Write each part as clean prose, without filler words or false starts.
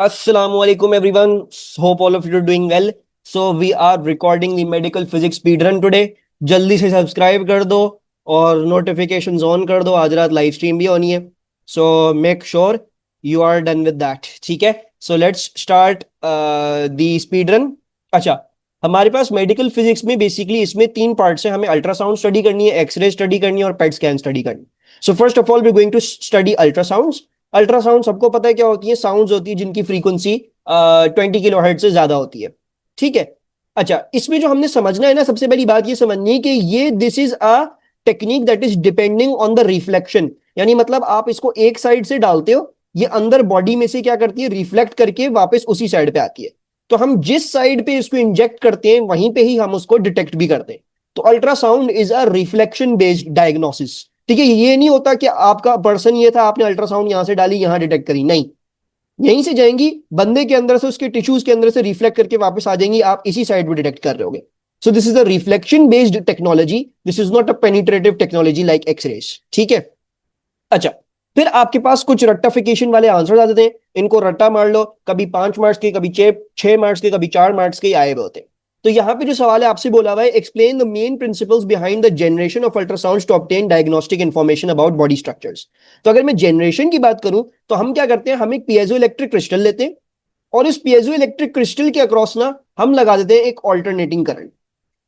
Assalamualaikum everyone. Hope all of you are doing well. So we are recording the medical physics speed run today. जल्दी से subscribe कर दो और notifications on कर दो. आज रात लाइव स्ट्रीम भी होनी है. So make sure you are done with that. ठीक है. So let's start the speed run. अच्छा, हमारे पास मेडिकल फिजिक्स में बेसिकली इसमें तीन पार्ट्स हैं. हमें अल्ट्रासाउंड स्टडी करनी है, एक्सरे स्टडी करनी है और पेट स्कैन स्टडी करनी है. So first of all we going to study ultrasounds. Ultrasound सबको पता है क्या होती है. साउंड्स होती है जिनकी फ्रीक्वेंसी 20 किलोहर्ट्ज से ज्यादा होती है. ठीक है. अच्छा, इसमें जो हमने समझना है ना, सबसे पहली बात ये समझनी है कि ये this is a technique that is depending on the reflection. यानी मतलब आप इसको एक साइड से डालते हो, ये अंदर बॉडी में से क्या करती है, रिफ्लेक्ट करके वापस उसी साइड पे आती है. तो हम जिस साइड पे इसको इंजेक्ट करते हैं वहीं पे ही हम उसको डिटेक्ट भी करते हैं. तो ultrasound is a reflection based diagnosis. ठीक है. ये नहीं होता कि आपका पर्सन ये था, आपने अल्ट्रासाउंड यहां से डाली, यहां डिटेक्ट करी. नहीं, यहीं से जाएंगी बंदे के अंदर से, उसके टिश्यूज के अंदर से रिफ्लेक्ट करके वापस आ जाएंगी, आप इसी साइड पे डिटेक्ट कर रहे होगे. So this is a reflection based technology. This is not a penetrative technology like x-rays. ठीक है. अच्छा, फिर आपके पास कुछ रट्टाफिकेशन वाले आंसर आ जाते हैं. इनको रट्टा मार लो. कभी 5 मार्क्स के, कभी 6 मार्क्स के, कभी 4 मार्क्स के आए हुए होते हैं. तो यहां पे जो सवाल है आपसे बोला हुआ है, explain the main principles behind the generation of ultrasounds to obtain diagnostic information about body structures. तो अगर मैं जनरेशन की बात करूं तो हम क्या करते हैं, हम एक पीएजो इलेक्ट्रिक क्रिस्टल लेते हैं और इस पीएजो इलेक्ट्रिक क्रिस्टल के अक्रॉस ना हम लगा देते हैं एक ऑल्टरनेटिंग करंट.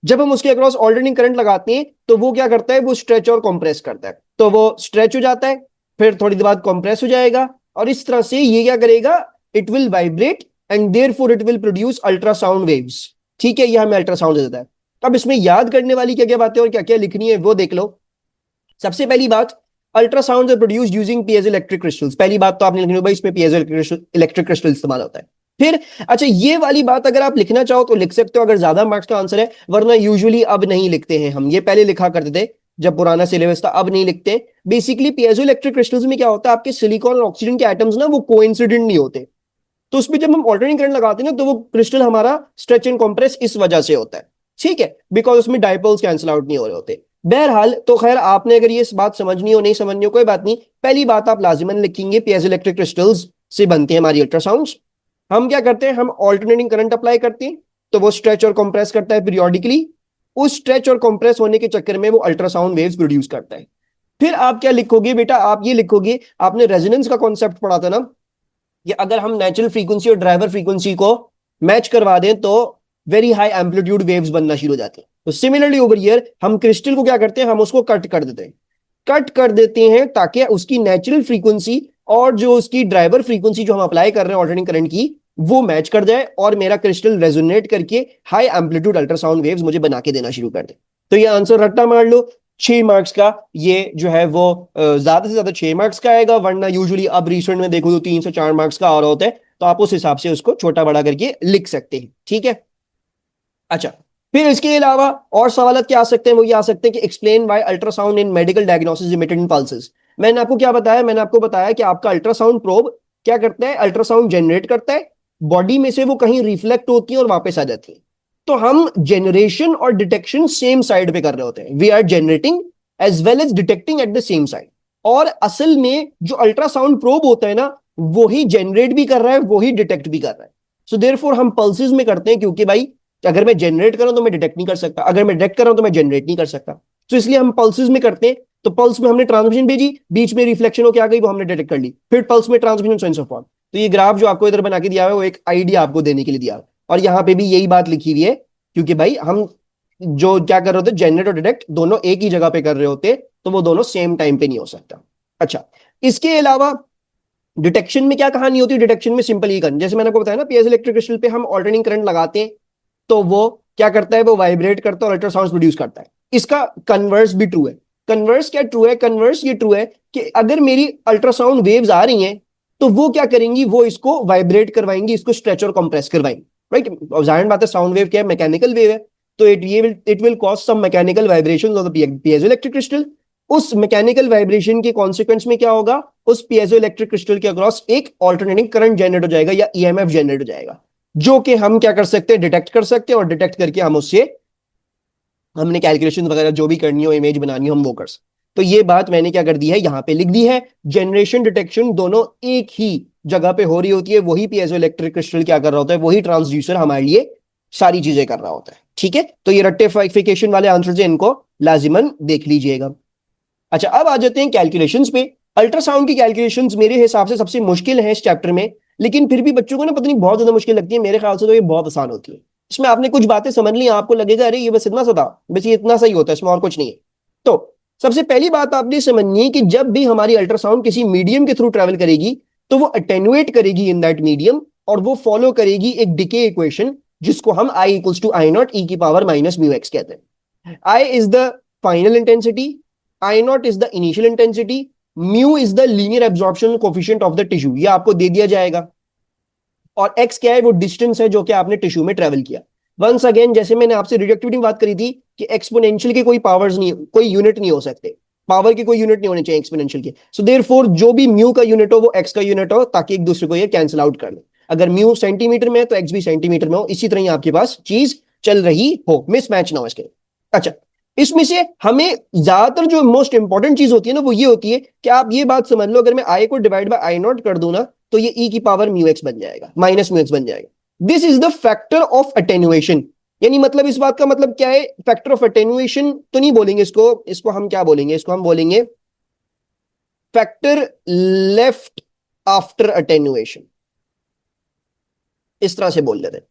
जब हम उसके अक्रॉस ऑल्टरनेटिंग करंट लगाते हैं तो वो क्या करता है, वो स्ट्रेच और कंप्रेस करता है. तो वो स्ट्रेच हो जाता है, फिर थोड़ी देर बाद कंप्रेस हो जाएगा और इस तरह से ये क्या करेगा, it will vibrate and therefore it will produce ultrasound waves. ठीक है. ये हमें अल्ट्रासाउंड देता है. अब इसमें याद करने वाली क्या क्या बातें और क्या क्या लिखनी है वो देख लो. सबसे पहली बात, ultrasound are produced using piezo electric crystals. पहली बात तो आपने लिखनी है भाई, इसमें पीएजो इलेक्ट्रिक क्रिस्टल इस्तेमाल होता है. फिर अच्छा, ये वाली बात अगर आप लिखना चाहो तो लिख सकते हो अगर ज्यादा मार्क्स का आंसर है, वरना यूजुअली अब नहीं लिखते हैं हम. ये पहले लिखा करते थे जब पुराना सिलेबस था, अब नहीं लिखते. बेसिकली पीएजो इलेक्ट्रिक क्रिस्टल्स में क्या होता है, आपके सिलिकॉन और ऑक्सीजन के एटम्स ना वो कोइंसिडेंट नहीं होते. तो उसमें जब हम ऑल्टरनेटिंग करंट लगाते हैं ना तो वो क्रिस्टल हमारा स्ट्रेच एंड कंप्रेस इस वजह से होता है. ठीक है. बिकॉज उसमें डाइपोल्स कैंसिल आउट नहीं हो रहे होते. बहरहाल तो खैर, आपने अगर ये बात समझनी हो नहीं समझनी हो कोई बात नहीं. पहली बात आप लाजिमन लिखेंगे, पीएजो इलेक्ट्रिक क्रिस्टल्स से बनते हैं हमारी अल्ट्रासाउंड्स. हम क्या करते हैं, हम ऑल्टरनेटिंग करंट अप्लाई करते हैं तो वो स्ट्रेच और कंप्रेस करता है पीरियोडिकली. उस स्ट्रेच और कंप्रेस होने के चक्कर में वो अल्ट्रासाउंड वेव्स प्रोड्यूस करता है. फिर आप क्या लिखोगे बेटा, आप ये लिखोगे, आपने रेजोनेंस का कॉन्सेप्ट पढ़ा था ना, कि अगर हम नेचुरल फ्रीक्वेंसी और ड्राइवर फ्रीक्वेंसी को मैच करवा दें तो वेरी हाई एम्पलीट्यूड वेव्स बनना शुरू हो जाते हैं. तो सिमिलरली ओवर हियर हम क्रिस्टल को क्या करते हैं, हम उसको कट कर देते हैं. कट कर देते हैं ताकि उसकी नेचुरल फ्रीक्वेंसी और जो उसकी ड्राइवर फ्रीक्वेंसी जो हम अप्लाई कर रहे हैं ऑल्टरनेटिंग करंट की, वो मैच कर जाए और मेरा क्रिस्टल रेजोनेट करके हाई एम्पलीट्यूड अल्ट्रासाउंड वेव्स मुझे बना के देना शुरू कर दे. तो ये आंसर रट्टा मार लो. 6 मार्क्स का ये जो है वो ज्यादा से ज्यादा 6 मार्क्स का आएगा, वरना यूजुअली अब रिसेंट में देखो तो 3 से 4 मार्क्स का आ रहा होता है. तो आप उस हिसाब से उसको छोटा बड़ा करके लिख सकते हैं. ठीक है. अच्छा, फिर इसके अलावा और सवाल क्या आ सकते हैं, वो ये आ सकते हैं कि explain why ultrasound in medical diagnosis emitted in pulses. मैंने आपको क्या बताया, मैंने आपको बताया कि आपका अल्ट्रासाउंड प्रोब क्या करता है, अल्ट्रासाउंड जनरेट करता है, बॉडी में से वो कहीं रिफ्लेक्ट होती है और वापस आ जाती है. तो हम जनरेशन और डिटेक्शन सेम साइड पे कर रहे होते हैं. We are generating as well as detecting at the same side. और असल में जो अल्ट्रासाउंड प्रोब होता है ना, वो ही जनरेट भी कर रहा है, वो ही डिटेक्ट भी कर रहा है. सो देयरफॉर हम पल्सेस में करते हैं, क्योंकि भाई अगर मैं जनरेट कर रहा हूं तो मैं डिटेक्ट नहीं कर सकता, अगर मैं डिटेक्ट कर रहा हूं तो मैं जनरेट नहीं कर सकता. तो इसलिए हम पल्सेस में करते हैं. तो पल्स में हमने ट्रांसमिशन भेजी, बीच में रिफ्लेक्शन होकर आ गई, वो हमने डिटेक्ट कर ली, फिर पल्स में transmission, so and so forth. तो ये ग्राफ जो आपको इधर बना के दिया है वो एक आइडिया आपको देने के लिए दिया है. और यहां पे भी यही बात लिखी हुई है, क्योंकि भाई हम जो क्या कर रहे होते, जनरेट और डिटेक्ट दोनों एक ही जगह पे कर रहे होते, तो वो दोनों सेम टाइम पे नहीं हो सकता. अच्छा, इसके अलावा डिटेक्शन में क्या कहानी होती है, डिटेक्शन में सिंपल ही करना, जैसे मैंने आपको बताया ना, पीएजो इलेक्ट्रिक क्रिस्टल पे हम ऑल्टरनेटिंग करंट लगाते हैं तो वो क्या करता है, वो वाइब्रेट करता है और अल्ट्रासाउंड प्रोड्यूस करता है. इसका कन्वर्स भी ट्रू है. कन्वर्स क्या ट्रू है, कन्वर्स ये ट्रू है कि अगर मेरी अल्ट्रासाउंड वेव्स आ रही हैं तो वो क्या करेंगी, वो इसको वाइब्रेट करवाएंगी, इसको स्ट्रेच और कंप्रेस करवाएंगी. राइट. जाहिर बात है, साउंड वेव क्या है, मैकेनिकल वेव है. तो it will cause some mechanical vibrations of the piezo electric crystal. उस मैकेनिकल वाइब्रेशन के कॉन्सिक्वेंस में क्या होगा, उस पीएजो इलेक्ट्रिक क्रिस्टल के अक्रॉस एक ऑल्टरनेटिंग करंट जनरेट हो जाएगा या ईएमएफ जनरेट हो जाएगा, जो कि हम क्या कर सकते हैं, डिटेक्ट कर सकते हैं. और डिटेक्ट करके हम उससे हमने कैलकुलेशन वगैरह जो भी करनी हो, इमेज बनानी हो, हम वो कर सकते. तो ये बात मैंने क्या कर दी है, यहां पे लिख दी है। जनरेशन डिटेक्शन दोनों एक ही जगह पे हो रही होती है, वही पीएजो इलेक्ट्रिक क्रिस्टल क्या कर रहा होता है, वही ट्रांसड्यूसर हमारे लिए सारी चीजें कर रहा होता है। ठीक है, तो ये रेक्टिफिकेशन वाले आंसर से इनको लाजिमन देख लीजिएगा। अच्छा, अब आ जाते हैं कैलकुलेशंस पे। अल्ट्रासाउंड की कैलकुलेशंस मेरे हिसाब से सबसे मुश्किल है इस चैप्टर में, लेकिन फिर भी बच्चों को ना पता नहीं बहुत ज्यादा मुश्किल लगती है। मेरे ख्याल से तो ये बहुत आसान होती है। इसमें आपने कुछ बातें समझ ली, आपको लगेगा अरे ये बस इतना सा था, बस ये इतना सा ही होता है, इसमें और कुछ नहीं है। तो सबसे पहली बात आपने समझनी है कि जब भी हमारी अल्ट्रासाउंड किसी मीडियम के थ्रू ट्रेवल करेगी तो वो अटेनुएट करेगी इन दैट मीडियम, और वो फॉलो करेगी एक डिके इक्वेशन जिसको हम I equals to I naught E की पावर माइनस म्यू एक्स कहते हैं। I is the final intensity, I naught is the initial intensity, mu is the linear absorption coefficient of the tissue, ये आपको दे दिया जाएगा। और एक्स क्या है, वो डिस्टेंस है जो कि आपने टिश्यू में ट्रेवल किया। वंस अगेन, जैसे मैंने आपसे रिडक्टिविटी में बात करी थी कि एक्सपोनेंशियल के कोई पावर्स नहीं, कोई यूनिट नहीं हो सकते, पावर के कोई यूनिट नहीं होने चाहिए एक्सपोनेंशियल के। सो देयरफॉर जो भी म्यू का यूनिट हो वो एक्स का यूनिट हो, ताकि एक दूसरे को ये कैंसिल आउट कर ले। अगर म्यू सेंटीमीटर में है तो एक्स भी सेंटीमीटर में हो, इसी तरह ही आपके पास चीज चल रही हो, मिसमैच ना हो इसके। अच्छा, इसमें से हमें ज्यादातर जो मोस्ट इंपॉर्टेंट चीज होती है ना, वो ये होती है कि आप ये बात समझ लो, अगर मैं आई को डिवाइड बाय आई नॉट कर दूं ना, तो ये ई की पावर म्यू एक्स बन जाएगा, माइनस म्यू एक्स बन जाएगा। This is the factor of attenuation. यानी मतलब इस बात का मतलब क्या है, फैक्टर ऑफ अटेन्युएशन तो नहीं बोलेंगे इसको, इसको हम क्या बोलेंगे, इसको हम बोलेंगे फैक्टर लेफ्ट आफ्टर अटेन्युएशन, इस तरह से बोल लेते हैं।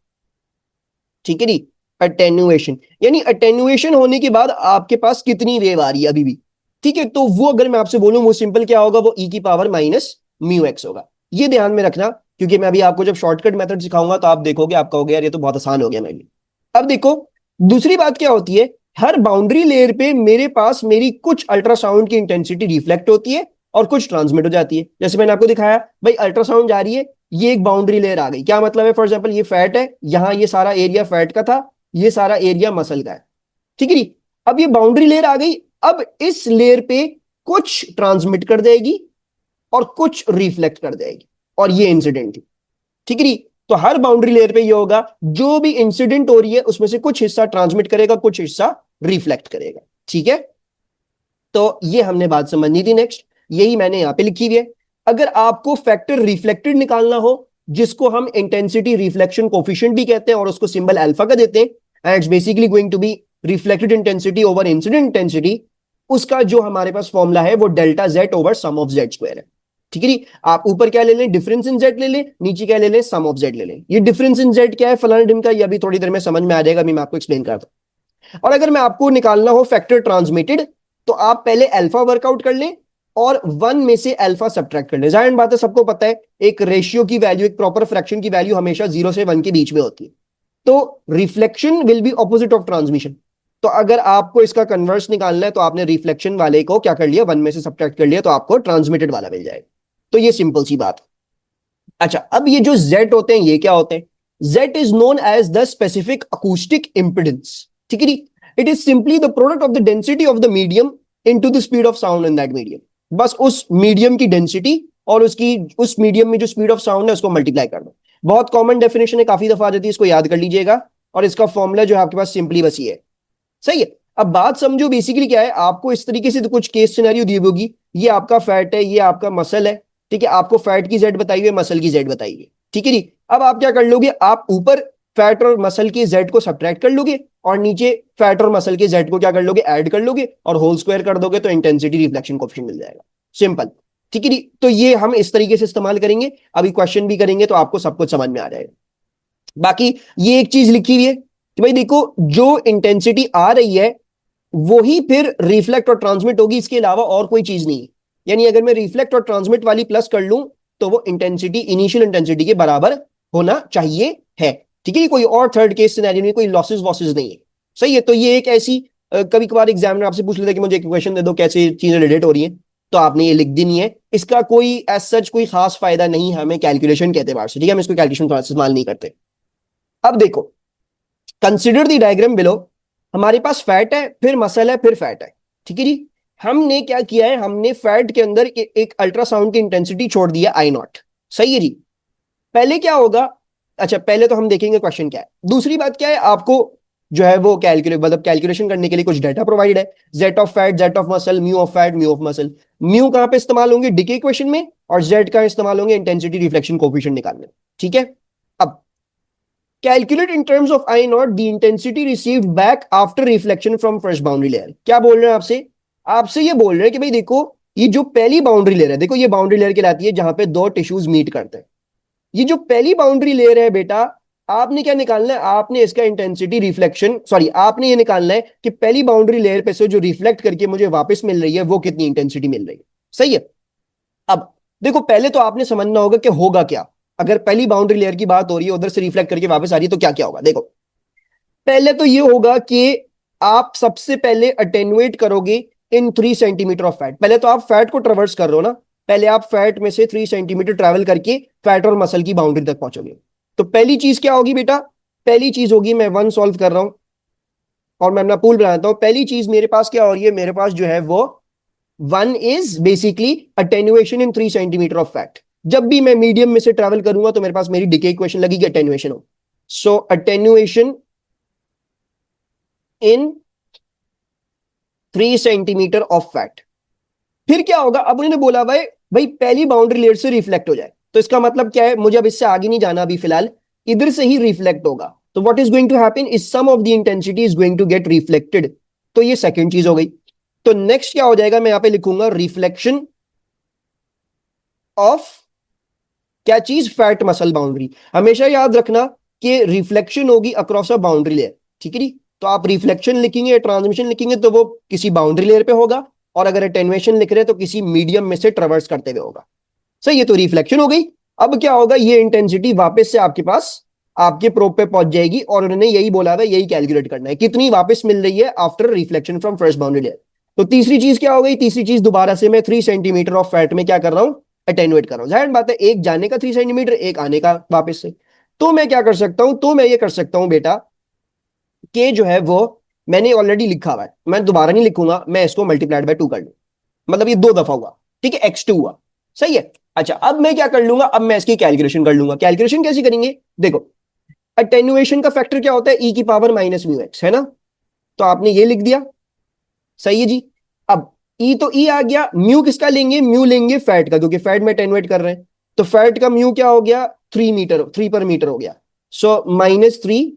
ठीक है जी, अटेन्युएशन यानी अटेन्युएशन होने के बाद आपके पास कितनी वेव आ रही है अभी भी। ठीक है, तो वो अगर मैं आपसे बोलूं वो सिंपल क्या होगा, वो ई की पावर माइनस म्यू एक्स होगा। ये ध्यान में रखना, क्योंकि मैं अभी आपको जब शॉर्टकट मेथड सिखाऊंगा तो आप देखोगे, आप कहोगे यार ये तो बहुत आसान हो गया मेरे लिए। अब देखो, दूसरी बात क्या होती है, हर बाउंड्री लेयर पे मेरे पास मेरी कुछ अल्ट्रासाउंड की इंटेंसिटी रिफ्लेक्ट होती है और कुछ ट्रांसमिट हो जाती है। जैसे मैंने आपको दिखाया भाई, अल्ट्रासाउंड जा रही है, ये एक बाउंड्री लेयर आ गई। क्या मतलब है, फॉर एग्जाम्पल ये फैट है, यहां ये सारा एरिया फैट का था, ये सारा एरिया मसल का है। ठीक है जी, अब ये बाउंड्री लेयर आ गई, अब इस लेयर पे कुछ ट्रांसमिट कर देगी और कुछ रिफ्लेक्ट कर देगी, और ये इंसिडेंट थी। ठीक है जी, तो हर बाउंड्री लेयर पे ये होगा, जो भी इंसिडेंट हो रही है उसमें से कुछ हिस्सा ट्रांसमिट करेगा, कुछ हिस्सा रिफ्लेक्ट करेगा। ठीक है, तो ये हमने बात समझनी थी। नेक्स्ट, यही मैंने यहां पे लिखी हुई है। अगर आपको फैक्टर रिफ्लेक्टेड निकालना हो, जिसको हम इंटेंसिटी रिफ्लेक्शन कोफिशिएंट भी कहते हैं और उसको सिंबल अल्फा का देते हैं, and it's basically going to be reflected intensity over incident intensity, उसका जो हमारे पास फॉर्मूला है वो delta z over sum of z square है। ठीक है जी, आप ऊपर क्या ले लें, डिफरेंस इन जेड ले लें, नीचे क्या ले लें, सम ऑफ जेड ले लें। ये डिफरेंस इन जेड क्या है, फलाना ढिमका, ये अभी थोड़ी देर में समझ में आ जाएगा, अभी मैं आपको एक्सप्लेन करता हूं। और अगर मैं आपको निकालना हो फैक्टर ट्रांसमिटेड, तो आप पहले अल्फा वर्कआउट कर लें और वन में से अल्फा सब्ट्रैक्ट कर लें। जाहिर बात है, सबको पता है एक रेशियो की वैल्यू, एक प्रॉपर फ्रैक्शन की वैल्यू हमेशा 0 से 1 के बीच में होती है। तो reflection will be opposite of transmission. तो अगर आपको इसका कन्वर्स निकालना है तो आपने रिफ्लेक्शन वाले को क्या कर लिया, 1 में से सब्ट्रैक्ट कर लिया, तो आपको ट्रांसमिटेड वाला मिल जाएगा। तो ये सिंपल सी बात। अच्छा, अब ये जो Z होते हैं, ये क्या होते हैं, Z is known as the specific acoustic impedance. ठीक है जी, it is simply the product of the density of the medium into the speed of sound in that medium. बस उस मीडियम की डेंसिटी और उसकी उस मीडियम में जो स्पीड ऑफ साउंड है उसको मल्टीप्लाई कर दो। बहुत कॉमन डेफिनेशन है, काफी दफा आ जाती है, इसको याद कर लीजिएगा। और इसका फॉर्मूला जो है आपके पास सिंपली बस ये है। सही है, अब बात समझो, बेसिकली क्या है, आपको इस तरीके से तो कुछ केस सिनेरियो दी होगी, ये आपका फैट है, ये आपका मसल है। ठीक है, आपको फैट की जेड बताई हुई है, मसल की जेड बताई हुई है। ठीक है जी, अब आप क्या कर लोगे, आप ऊपर फैट और मसल के जेड को सब्ट्रैक्ट कर लोगे और नीचे फैट और मसल के जेड को क्या कर लोगे, ऐड कर लोगे और होल स्क्वायर कर दोगे, तो इंटेंसिटी रिफ्लेक्शन कोएफिशिएंट मिल जाएगा। सिंपल। ठीक है जी, तो ये हम इस तरीके से इस्तेमाल करेंगे, अभी क्वेश्चन भी करेंगे तो आपको सब कुछ समझ में आ जाएगा। बाकी ये एक चीज लिखी हुई है कि भाई देखो, जो इंटेंसिटी आ रही है वही फिर रिफ्लेक्ट और ट्रांसमिट होगी, इसके अलावा और कोई चीज नहीं है। यानी अगर मैं रिफ्लेक्ट और ट्रांसमिट वाली प्लस कर लूं तो वो इंटेंसिटी इनिशियल इंटेंसिटी के बराबर होना चाहिए है। ठीक है, कोई और थर्ड केस सिनेरियो नहीं, कोई लॉसेस वॉसेस नहीं है। सही है, तो ये एक ऐसी कभी कभार एग्जामिनर आपसे पूछ लेता है कि मुझे एक क्वेश्चन दे दो कैसे चीजें रिलेट हो रही हैं, तो आपने ये लिख देनी है। इसका कोई एज सच कोई खास फायदा नहीं है हमें कैलकुलेशन के एतबार से। ठीक है, हम इसको कैलकुलेशन का इस्तेमाल नहीं करते। अब देखो, कंसिडर द डायग्राम बिलो। हमारे पास फैट है, फिर मसल है, फिर फैट है। ठीक है जी, हमने क्या किया है, हमने फैट के अंदर एक अल्ट्रासाउंड की इंटेंसिटी छोड़ दी है आई नॉट। सही है जी, पहले क्या होगा, अच्छा पहले तो हम देखेंगे क्वेश्चन क्या है। दूसरी बात क्या है, आपको जो है वो कैलकुलेशन करने के लिए कुछ डाटा प्रोवाइड है। Jet of fat, jet of muscle, mu of fat, mu of muscle. Mu कहां पे इस्तेमाल होंगे? डिके इक्वेशन में, और जेड का इस्तेमाल होंगे इंटेंसिटी रिफ्लेक्शन कोफिशिएंट निकालने। ठीक है, अब calculate in terms of I not the intensity received back after reflection from first boundary layer. क्या बोल रहे हैं आपसे? आपसे ये बोल रहे हैं कि भाई देखो, ये जो पहली बाउंड्री लेयर है, देखो ये बाउंड्री लेयर कहलाती है जहां पे दो टिश्यूज मीट करते हैं। ये जो पहली बाउंड्री लेयर है बेटा, आपने क्या निकालना है? आपने इसका इंटेंसिटी रिफ्लेक्शन, सॉरी, आपने ये निकालना है कि पहली बाउंड्री लेयर पे से जो रिफ्लेक्ट करके मुझे वापस मिल रही है वो कितनी इंटेंसिटी मिल रही है। सही है। अब देखो, पहले तो आपने समझना होगा कि होगा क्या अगर पहली बाउंड्री लेयर की बात हो रही है, उधर से रिफ्लेक्ट करके वापस आ रही है, तो क्या क्या होगा। देखो, पहले तो ये होगा कि आप सबसे पहले अटेनुएट करोगे इन 3 सेंटीमीटर ऑफ फैट। पहले तो आप फैट को ट्रेवर्स कर रहे हो ना, पहले आप फैट में से 3 सेंटीमीटर ट्रेवल करके फैट और मसल की बाउंड्री तक पहुंचोगे। तो पहली चीज क्या होगी बेटा? पहली चीज होगी, मैं 1 सॉल्व कर रहा हूं और मैं अपना पूल बनाता हूं। पहली चीज मेरे पास क्या हो रही है? मेरे पास जो है वो 1 is basically attenuation in 3 centimetre of fat. जब भी मैं मीडियम में से ट्रेवल करूंगा तो मेरे पास मेरी डिके इक्वेशन लगेगी, अटेन्युएशन हो। सो attenuation in 3 centimetre of fat. फिर क्या होगा? अब उन्होंने बोला भाई भाई पहली बाउंड्री लेयर से रिफ्लेक्ट हो जाए, तो इसका मतलब क्या है? मुझे अब इससे आगे नहीं जाना, अभी फिलहाल इधर से ही रिफ्लेक्ट होगा। तो what is going to happen is some of the intensity is going to get reflected. तो ये सेकंड चीज हो गई। तो नेक्स्ट क्या हो जाएगा? मैं यहां पे लिखूंगा रिफ्लेक्शन ऑफ क्या चीज? Fat muscle boundary. हमेशा याद रखना कि रिफ्लेक्शन होगी अक्रॉस अ बाउंड्री लेयर। ठीक है जी? तो आप रिफ्लेक्शन लिखेंगे, ट्रांसमिशन लिखेंगे तो वो किसी बाउंड्री लेयर पे होगा, और अगर अटेन्युएशन लिख रहे हैं तो किसी मीडियम में से ट्रेवर्स करते हुए होगा। सही है, तो रिफ्लेक्शन हो गई। अब क्या होगा? ये इंटेंसिटी वापस से आपके पास आपके प्रोब पे पहुंच जाएगी, और उन्होंने यही बोला था, यही कैलकुलेट करना है कितनी वापस मिल रही है after reflection from first boundary layer. तो तीसरी चीज क्या हो गई? तीसरी चीज दोबारा से मैं 3 सेंटीमीटर ऑफ फैट में क्या कर रहा हूं? अटेन्युएट कर रहा हूं। जाहिर बात है, एक जाने का 3 सेंटीमीटर, एक आने का वापस से। तो मैं क्या कर सकता हूं? तो मैं ये कर सकता हूं बेटा कि जो है वो मैंने ऑलरेडी लिखा हुआ है, मैं दोबारा नहीं लिखूंगा, मैं इसको मल्टीप्लाइड बाय 2 कर लूं। मतलब ये 2 दफा हुआ। ठीक है, x2 हुआ। सही है। अच्छा, अब मैं क्या कर लूंगा? अब मैं इसकी कैलकुलेशन कर लूंगा। कैलकुलेशन कैसे करेंगे? देखो, अटेन्युएशन का फैक्टर क्या होता है? ई की पावर माइनस म्यू एक्स, है ना? तो आपने ये लिख दिया। सही है जी। अब ई तो ई आ गया, म्यू किसका लेंगे? म्यू लेंगे फैट का, क्योंकि फैट में अटेन्युएट कर रहे हैं। तो फैट का म्यू क्या हो गया? 3 मीटर, 3 पर मीटर हो गया। सो -3,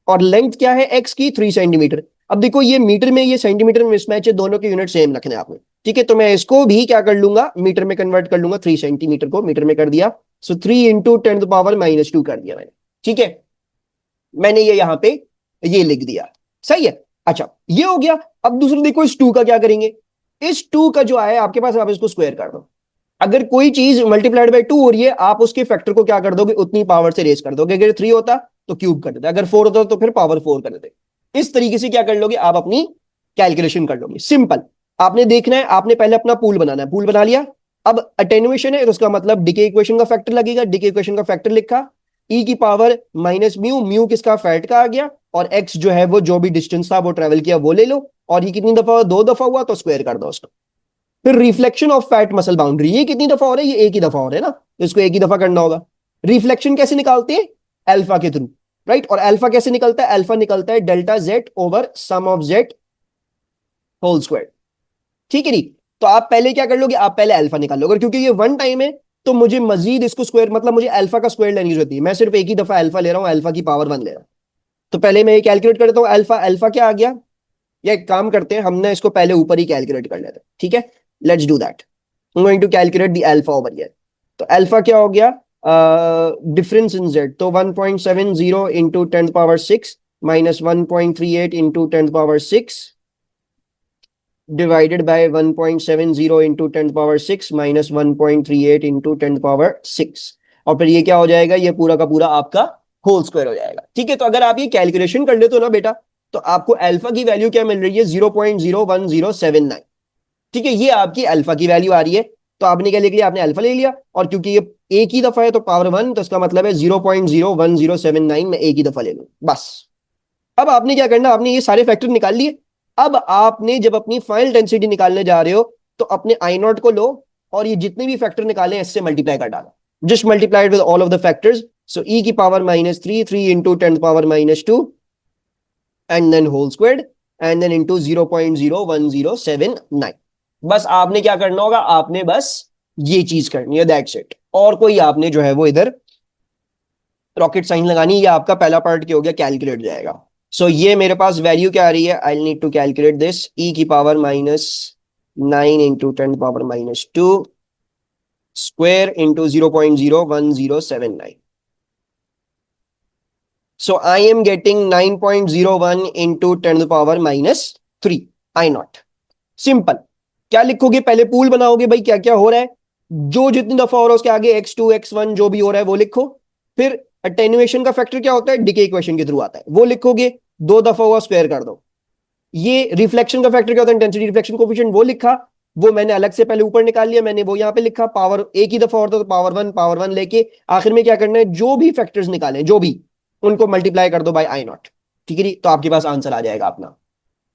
और लेंथ क्या है एक्स की? 3 सेंटीमीटर। अब देखो, ये मीटर में ये सेंटीमीटर में मिसमैच है, दोनों के यूनिट सेम रखने आपने। ठीक है, तो मैं इसको भी क्या कर लूंगा? मीटर में कन्वर्ट कर लूंगा। 3 सेंटीमीटर को मीटर में कर दिया। सो 3 × 10⁻⁻², कर दिया मैंने। ठीक है, मैंने ये यहां पे ये लिख दिया। सही है। अच्छा, ये हो गया। अब दूसरा देखो, इस 2 का क्या करेंगे? इस 2 का जो आया आपके पास, आप इसको स्क्वायर कर दो। अगर कोई चीज मल्टीप्लाइड बाय 2 हो रही है, आप उसके फैक्टर को क्या कर दोगे? उतनी पावर से रेस कर दोगे। अगर 3 होता तो क्यूब कर देते, अगर 4 होता तो फिर पावर 4 कर देते। इस तरीके से क्या कर लोगे? आप अपनी कैलकुलेशन कर लोगे। सिंपल। आपने देखना है, आपने पहले अपना पूल बनाना है। पूल बना लिया। अब अटेन्युएशन है तो उसका मतलब डिके इक्वेशन का फैक्टर लगेगा। डिके इक्वेशन का फैक्टर लिखा, ई की पावर माइनस म्यू, म्यू किसका? फैट का आ गया, और एक्स जो है वो जो भी डिस्टेंस था वो ट्रेवल किया वो ले लो, और ये कितनी दफा? 2 दफा हुआ, तो स्क्वायर कर दो उसको। फिर reflection of fat muscle boundary, ये कितनी दफा हो रहा है? ये एक ही दफा हो रहा है ना, तो इसको एक ही दफा करना होगा। रिफ्लेक्शन कैसे निकालते हैं? अल्फा के थ्रू, राइट? और अल्फा कैसे निकलता है? अल्फा निकलता है delta z over sum of z whole square. ठीक है नी? तो आप पहले क्या कर लोगे? आप पहले अल्फा निकाल लोगे, क्योंकि ये 1 टाइम है तो मुझे मजीद इसको स्क्वायर, मतलब मुझे अल्फा का स्क्वायर लेने की जरूरत है। मैं सिर्फ एक ही दफा अल्फा ले रहा हूं, अल्फा की पावर 1 ले रहा हूं। तो पहले मैं ये कैलकुलेट करता हूं अल्फा। अल्फा क्या आ गया? या एक काम करते हैं, हमने इसको पहले ऊपर ही कैलकुलेट कर लेते हैं। ठीक है, let's do that. I'm going to calculate the alpha over here. तो अल्फा क्या हो गया? डिफरेंस इन जेड, तो 1.70 into 10⁻6 minus 1.38 into 10⁻6 divided by 1.70 into 10⁻6 minus 1.38 into 10⁻6, और फिर ये क्या हो जाएगा? ये पूरा का पूरा आपका होल स्क्वायर हो जाएगा। ठीक है, तो अगर आप ये कैलकुलेशन कर लेते हो ना बेटा, तो आपको अल्फा की वैल्यू क्या मिल रही है? 0.01079। ठीक है, ये आपकी अल्फा की वैल्यू आ रही है। तो आपने क्या लिख लिया? आपने अल्फा ले लिया, और क्योंकि ये एक ही दफा है तो पावर 1, तो इसका मतलब है 0.01079 में एक ही दफा ले लूं बस। अब आपने क्या करना? आपने ये सारे फैक्टर निकाल लिए। अब आपने जब अपनी फाइनल डेंसिटी निकालने जा रहे हो, तो अपने आई नॉट को लो, और ये जितने भी फैक्टर निकाले हैं इससे मल्टीप्लाई कर डालो। Just multiplied with all of the factors. So E की power -3, 3 into 10⁻², and then whole squared and then into 0.01079। बस आपने क्या करना होगा, आपने बस ये चीज करनी है, दैट्स इट। और कोई आपने जो है वो इधर रॉकेट साइन लगानी, या आपका पहला पार्ट क्या हो गया, कैलकुलेट जाएगा। सो ये मेरे पास वैल्यू क्या आ रही है, I need to calculate this, E की power -9 into 10⁻², square into 0.01079. So I am getting 9.01 into 10 to the power -3 I naught. Simple. क्या लिखोगे, पहले पूल बनाओगे भाई क्या क्या हो रहा है, जो जितनी दफा हो रहा है उसके आगे x2 x1 जो भी हो रहा है वो लिखो। फिर अटेन्युएशन का फैक्टर क्या होता है, डिके इक्वेशन के थ्रू आता है, वो लिखोगे, दो दफा हुआ स्क्वायर कर दो। ये रिफ्लेक्शन का फैक्टर क्या होता है, इंटेंसिटी रिफ्लेक्शन कोफिशिएंट, वो लिखा, वो मैंने अलग से पहले ऊपर निकाल लिया, मैंने वो यहाँ पे लिखा। पावर एक ही दफा होता तो पावर वन लेके आखिर में क्या करना है, जो भी फैक्टर्स निकाले जो भी, उनको मल्टीप्लाई कर दो बाय आई नॉट। ठीक है जी, तो आपके पास आंसर आ जाएगा अपना।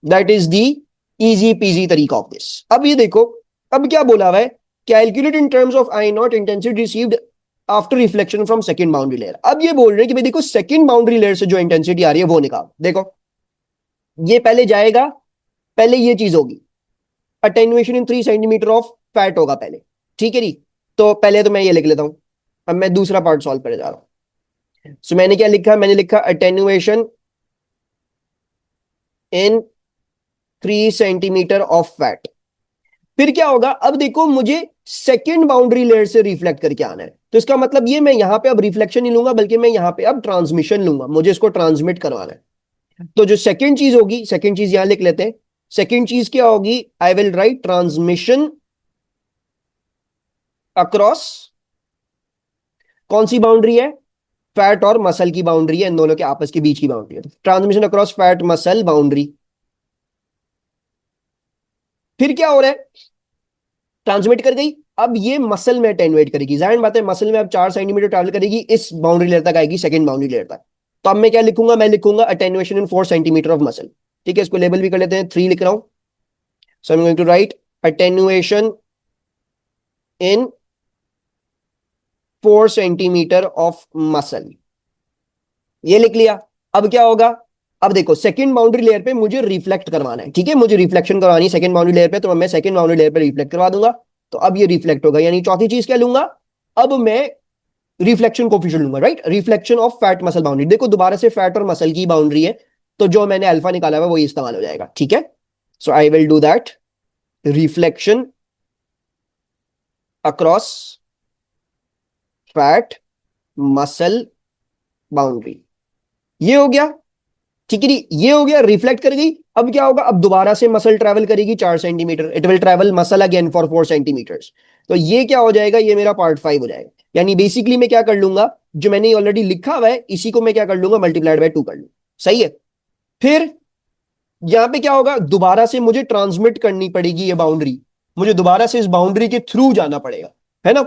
That is the easy PG तरीका ऑफ दिस। अब ये देखो, अब क्या बोला हुआ है, calculate in terms of I not intensity received after reflection from second boundary layer. अब ये बोल रहे हैं कि भाई देखो सेकंड बाउंड्री लेयर से जो इंटेंसिटी आ रही है वो निकाल। देखो ये पहले जाएगा, पहले ये चीज होगी, attenuation in 3 centimetre of fat होगा पहले। ठीक है जी, तो पहले तो मैं ये लिख लेता हूं, अब मैं दूसरा पार्ट सॉल्व करने जा रहा हूं। सो मैंने क्या लिखा, मैंने लिखा attenuation in 3 centimetre of fat. फिर क्या होगा, अब देखो मुझे सेकेंड बाउंड्री लेयर से रिफ्लेक्ट करके आना है, तो इसका मतलब ये मैं यहां पे अब रिफ्लेक्शन नहीं लूंगा, बल्कि मैं यहां पे अब ट्रांसमिशन लूंगा, मुझे इसको ट्रांसमिट करवाना है। तो जो सेकेंड चीज होगी, सेकेंड चीज यहां लिख लेते हैं, सेकेंड चीज क्या होगी, I will write transmission across, कौन सी बाउंड्री है, फैट और मसल की बाउंड्री है, इन दोनों के आपस के बीच की बाउंड्री है, transmission across fat muscle boundary. फिर क्या हो रहा है, ट्रांसमिट कर गई, अब ये मसल में अटेन्युएट करेगी, जाहिर बात है मसल में अब 4 सेंटीमीटर ट्रैवल करेगी, इस बाउंड्री लेयर तक आएगी, सेकंड बाउंड्री लेयर तक। तो अब मैं क्या लिखूंगा, मैं लिखूंगा attenuation in 4 centimetre of muscle. ठीक है, इसको लेबल भी कर लेते हैं, 3 लिख रहा हूं। So I am going to write attenuation in 4 centimetre of muscle, ये लिख लिया। अब क्या होगा, अब देखो सेकंड बाउंड्री लेयर पे मुझे रिफ्लेक्ट करवाना है, ठीक है, मुझे रिफ्लेक्शन करवानी है सेकंड बाउंड्री लेयर पे, तो मैं सेकंड बाउंड्री लेयर पे रिफ्लेक्ट करवा दूंगा, तो अब ये रिफ्लेक्ट होगा। यानी चौथी चीज क्या लूंगा, अब मैं रिफ्लेक्शन कोफिशिएंट लूंगा, right, reflection of fat muscle boundary. देखो दोबारा से फैट और मसल की बाउंड्री है, तो जो मैंने अल्फा निकाला हुआ वही इस्तेमाल हो जाएगा। ठीक है, so I will do that, reflection across fat muscle boundary, ये हो गया। ठीक है जी, ये हो गया, रिफ्लेक्ट कर गई। अब क्या होगा, अब दोबारा से मसल ट्रैवल करेगी 4 centimetre, it will travel muscle again for 4 centimetres. तो ये क्या हो जाएगा, ये मेरा पार्ट 5 हो जाएगा। यानी बेसिकली मैं क्या कर लूंगा, जो मैंने ऑलरेडी लिखा हुआ है इसी को मैं क्या कर लूंगा, मल्टीप्लाइड बाय 2 कर लूंगा। सही है, फिर यहां पे क्या होगा, दोबारा से मुझे ट्रांसमिट करनी पड़ेगी ये बाउंड्री, मुझे दोबारा से इस बाउंड्री के थ्रू जाना पड़ेगा, है ना,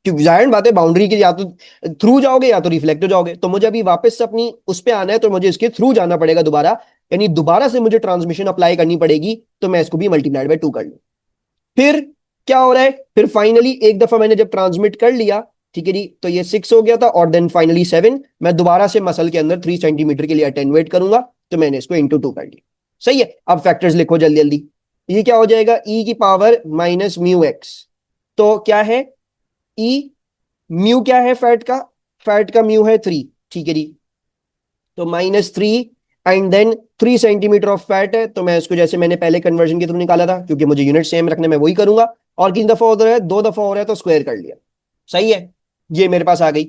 क्योंकि जाहिर बात है बाउंड्री के या तो थ्रू जाओगे या तो रिफ्लेक्ट हो जाओगे, तो मुझे अभी वापस से अपनी उस पे आना है, तो मुझे इसके थ्रू जाना पड़ेगा दोबारा, यानी दोबारा से मुझे ट्रांसमिशन अप्लाई करनी पड़ेगी, तो मैं इसको भी मल्टीप्लाइड बाय 2 कर लूं। फिर क्या हो रहा है, फिर फाइनली एक दफा मैंने जब ट्रांसमिट कर लिया, ठीक है जी, तो ये 6 हो गया था, और देन फाइनली 7, मैं दोबारा से मसल के अंदर 3 सेंटीमीटर के लिए अटेन्युएट करूंगा, तो मैंने इसको इंटू 2 कर लिया। सही है, अब फैक्टर्स लिखो जल्दी जल्दी। ये क्या हो जाएगा, ई की पावर -μx, तो क्या है, ई म्यू क्या है फैट का, फैट का म्यू है 3। ठीक है जी, तो -3 and then 3 centimetre of fat है, तो मैं इसको जैसे मैंने पहले कन्वर्जन के थ्रू निकाला था, क्योंकि मुझे यूनिट सेम रखने में वही करूंगा, और कितनी दफा हो रहा है, 2 दफा हो रहा है, तो स्क्वायर कर लिया। सही है, ये मेरे पास आ गई।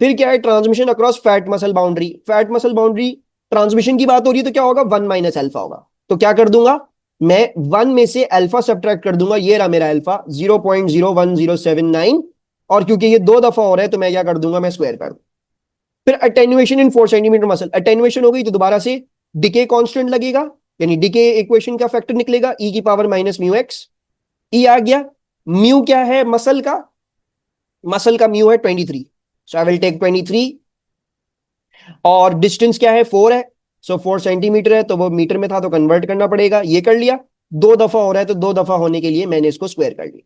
फिर क्या है, transmission across fat muscle boundary, fat muscle boundary transmission की बात हो रही है, तो क्या होगा, 1 माइनस अल्फा होगा, तो क्या कर दूंगा, मैं 1 में से अल्फा सब्ट्रैक्ट कर दूंगा, ये रहा मेरा अल्फा 0.01079, और क्योंकि ये 2 दफा हो रहा है तो मैं क्या कर दूंगा, मैं स्क्वायर कर दूं। फिर attenuation in 4 centimetre muscle, attenuation हो गई तो दोबारा से डिके कांस्टेंट लगेगा, यानी डिके इक्वेशन का फैक्टर निकलेगा, ई की पावर -μx, ई आ गया। म्यू क्या है मसल का, मसल का म्यू है 23, सो आई विल टेक 23, और डिस्टेंस क्या है 4 है, सो 4 सेंटीमीटर है, तो वो मीटर में था तो कन्वर्ट करना पड़ेगा, ये कर लिया। 2 दफा हो रहा है तो 2 दफा होने के लिए मैंने इसको स्क्वायर कर लिया।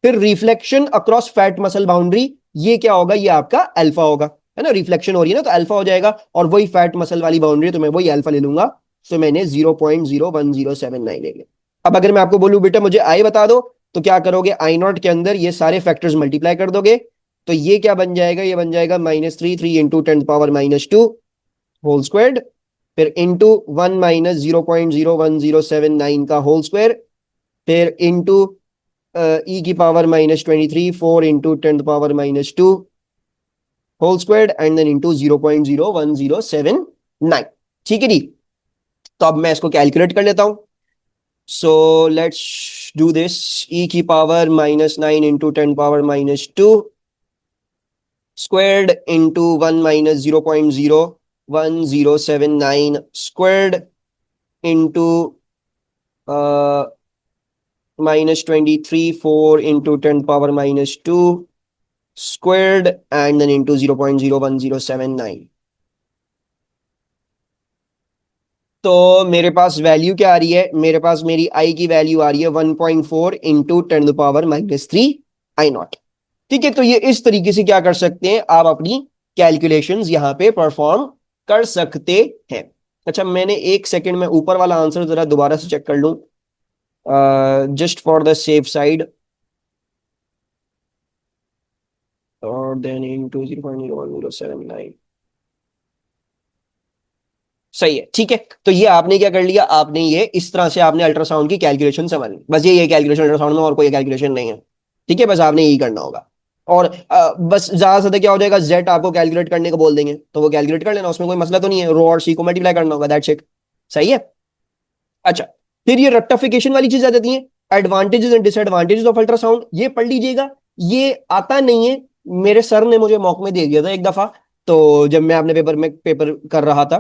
फिर reflection across fat muscle boundary, ये क्या होगा, ये आपका अल्फा होगा, है ना, रिफ्लेक्शन हो रही है ना, तो अल्फा हो जाएगा, और वही फैट मसल वाली बाउंड्री, तो मैं वही अल्फा ले लूंगा। सो मैंने 0.01079 ले लिया। अब अगर मैं आपको बोलूं बेटा मुझे आई बता दो, तो क्या करोगे, आई नॉट के अंदर ये सारे फैक्टर्स मल्टीप्लाई कर दोगे, तो ये क्या बन जाएगा, ये बन जाएगा -3 इंटू 10⁻², होल स्क्वायर्ड, फिर इंटू 1 - 0.01079 का होल स्क्वायर, फिर into e⁻⁻23 4 into 10⁻², whole squared, and then into 0.01079। ठीक है जी। तो अब मैं इसको कैलकुलेट कर लेता हूं। So let's do this, e⁻⁻9 into 10⁻² squared into 1 - 0.01079 squared into -23 4 into 10⁻² squared and then into 0.01079। तो मेरे पास वैल्यू क्या आ रही है, मेरे पास मेरी आई की वैल्यू आ रही है 1.4 इंटू 10⁻³ आई नॉट। ठीक है, तो ये इस तरीके से क्या कर सकते हैं, आप अपनी कैलकुलेशंस यहां पे परफॉर्म कर सकते हैं। अच्छा, मैंने एक सेकंड में ऊपर वाला आंसर जरा दोबारा से चेक कर लूं, just for the safe side, और देन इनटू 0.01079। सही है, ठीक है। तो ये आपने क्या कर लिया, आपने ये इस तरह से आपने अल्ट्रासाउंड की कैलकुलेशन समझ ली, बस ये कैलकुलेशन अल्ट्रासाउंड में और कोई कैलकुलेशन नहीं है। ठीक है, बस आपने यही करना होगा। और बस ज्यादा से ज्यादा क्या हो जाएगा, जेड आपको कैलकुलेट करने को बोल देंगे तो वो कैलकुलेट कर लेना, उसमें कोई मसला तो नहीं है, रो और सी को मल्टीप्लाई करना होगा, दैट्स इट। सही है। अच्छा, फिर ये रेक्टिफिकेशन वाली चीज आ जाती है, advantages and disadvantages of ultrasound, ये पढ़ लीजिएगा। ये आता नहीं है, मेरे सर ने मुझे मॉक में दे दिया था एक दफा, तो जब मैं अपने पेपर कर रहा था,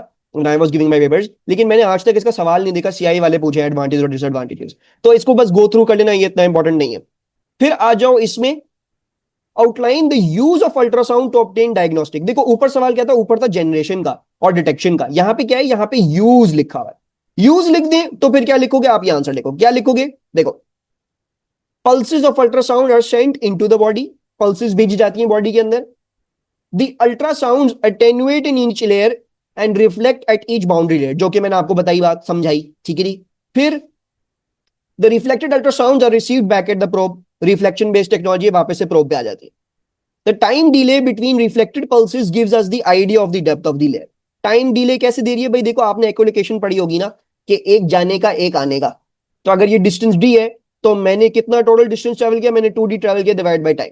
I was giving my papers, लेकिन मैंने आज तक इसका सवाल नहीं देखा, सीआई वाले पूछे एडवांटेज और डिसएडवांटेजेस, तो इसको बस गो थ्रू कर लेना, ये इतना इंपॉर्टेंट नहीं है। फिर आ जाओ इसमें, outline the use of ultrasound to obtain diagnostic. देखो ऊपर सवाल क्या था, ऊपर था जनरेशन का और डिटेक्शन का, यहां पे क्या है, यहां पे यूज लिखा हुआ है। यूज लिख दें तो फिर क्या लिखोगे आप, ये आंसर लिखो, क्या लिखोगे, देखो, pulses of ultrasound are sent into the body, pulses भेजी जाती हैं बॉडी के अंदर, the ultrasound attenuate in each layer and reflect at each boundary layer, जो कि मैंने आपको बताई बात समझाई, ठीक है जी। फिर the reflected ultrasound are received back at the probe, reflection based technology वापस से प्रोब पे आ जाती है। The time delay between reflected pulses gives us the idea of the depth of the layer. Time delay कैसे दे रही है भाई, देखो आपने इक्विलिब्रियम पढ़ी होगी ना, कि एक जाने का एक आने का, तो अगर ये डिस्टेंस डी है तो मैंने कितना टोटल डिस्टेंस ट्रेवल किया, मैंने 2d ट्रेवल किया divide by time.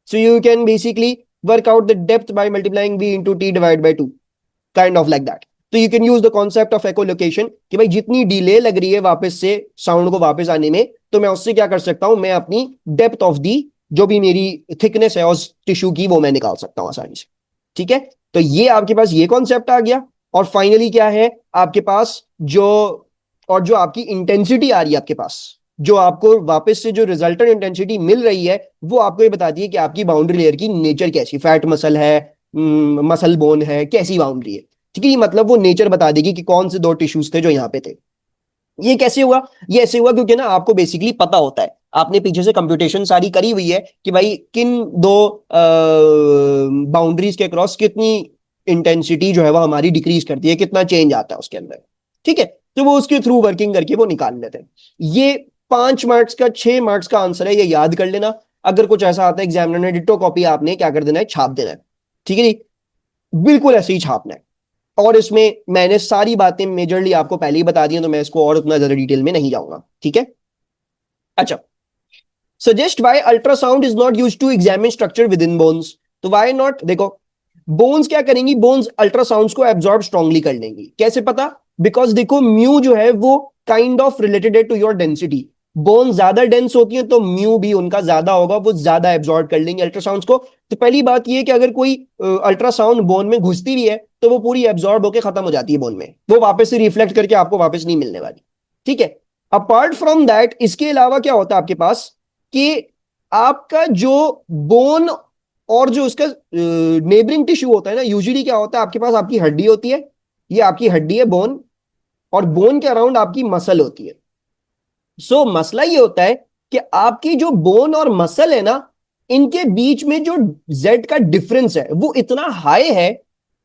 So you can basically work out the depth by multiplying v into t divide by 2, kind of like that. तो you can use the concept of equilibrium कि भाई जितनी delay लग रही है वापस से साउंड को वापस आने में, तो मैं उससे क्या कर सकता हूं, मैं अपनी डेप्थ ऑफ दी, जो भी मेरी थिकनेस है उस टिश्यू की, वो मैं निकाल सकता हूं आसानी से। ठीक है, तो ये आपके पास ये कॉन्सेप्ट आ गया। और फाइनली क्या है आपके पास, जो और जो आपकी इंटेंसिटी आ रही है आपके पास, जो आपको वापस से जो रिजल्टेंट इंटेंसिटी मिल रही है, वो आपको ये बताती है कि आपकी बाउंड्री लेयर की नेचर कैसी, फैट मसल है, मसल बोन है, कैसी बाउंड्री है। ठीक है, मतलब वो नेचर बता देगी कि कौन से दो टिश्यूज थे जो यहाँ पे थे। ये कैसे हुआ, ये ऐसे हुआ क्योंकि ना आपको बेसिकली पता होता है, आपने पीछे से कंप्यूटेशन सारी करी हुई है कि भाई किन दो बाउंड्रीज के क्रॉस कितनी इंटेंसिटी जो है वो हमारी डिक्रीज करती है, कितना चेंज आता है उसके अंदर। ठीक है, तो वो उसके थ्रू वर्किंग करके वो निकाल लेते हैं। ये 5 मार्क्स का 6 मार्क्स का आंसर है, ये याद कर लेना। अगर कुछ ऐसा आता है एग्जामिनर ने डिट्टो कॉपी आपने क्या कर देना है, छाप देना है। ठीक है जी, बिल्कुल ऐसे ही छापना है। और इसमें मैंने सारी बातें मेजरली आपको पहले ही बता दी हैं, तो मैं इसको और उतना ज्यादा डिटेल में नहीं जाऊंगा। ठीक है। अच्छा, suggest why ultrasound is not used to examine structure with in bones. तो व्हाई नॉट, देखो बोन्स क्या करेंगी, बोन्स अल्ट्रासाउंड्स को एब्जॉर्ब स्ट्रांगली कर लेंगी, कैसे पता, बिकॉज देखो म्यू जो है वो काइंड ऑफ रिलेटेड है टू योर डेंसिटी। बोन ज्यादा डेंस होती है तो म्यू भी उनका ज्यादा होगा, वो ज्यादा एब्जॉर्ब कर लेंगे अल्ट्रासाउंड्स को। तो पहली बात ये कि अगर कोई अल्ट्रासाउंड बोन में घुसती भी है तो वो पूरी एब्जॉर्ब होकर खत्म हो जाती है बोन में, वो वापस से रिफ्लेक्ट करके आपको वापस नहीं मिलने वाली। ठीक है, अपार्ट फ्रॉम दैट इसके अलावा क्या होता है आपके पास, कि आपका जो बोन और जो उसका नेबरिंग टिश्यू होता है ना, यूजुअली क्या होता है आपके पास, आपकी हड्डी होती है, ये आपकी हड्डी है बोन, और बोन के अराउंड आपकी मसल होती है। मसला ये होता है कि आपकी जो बोन और मसल है ना, इनके बीच में जो जेड का डिफरेंस है वो इतना हाई है,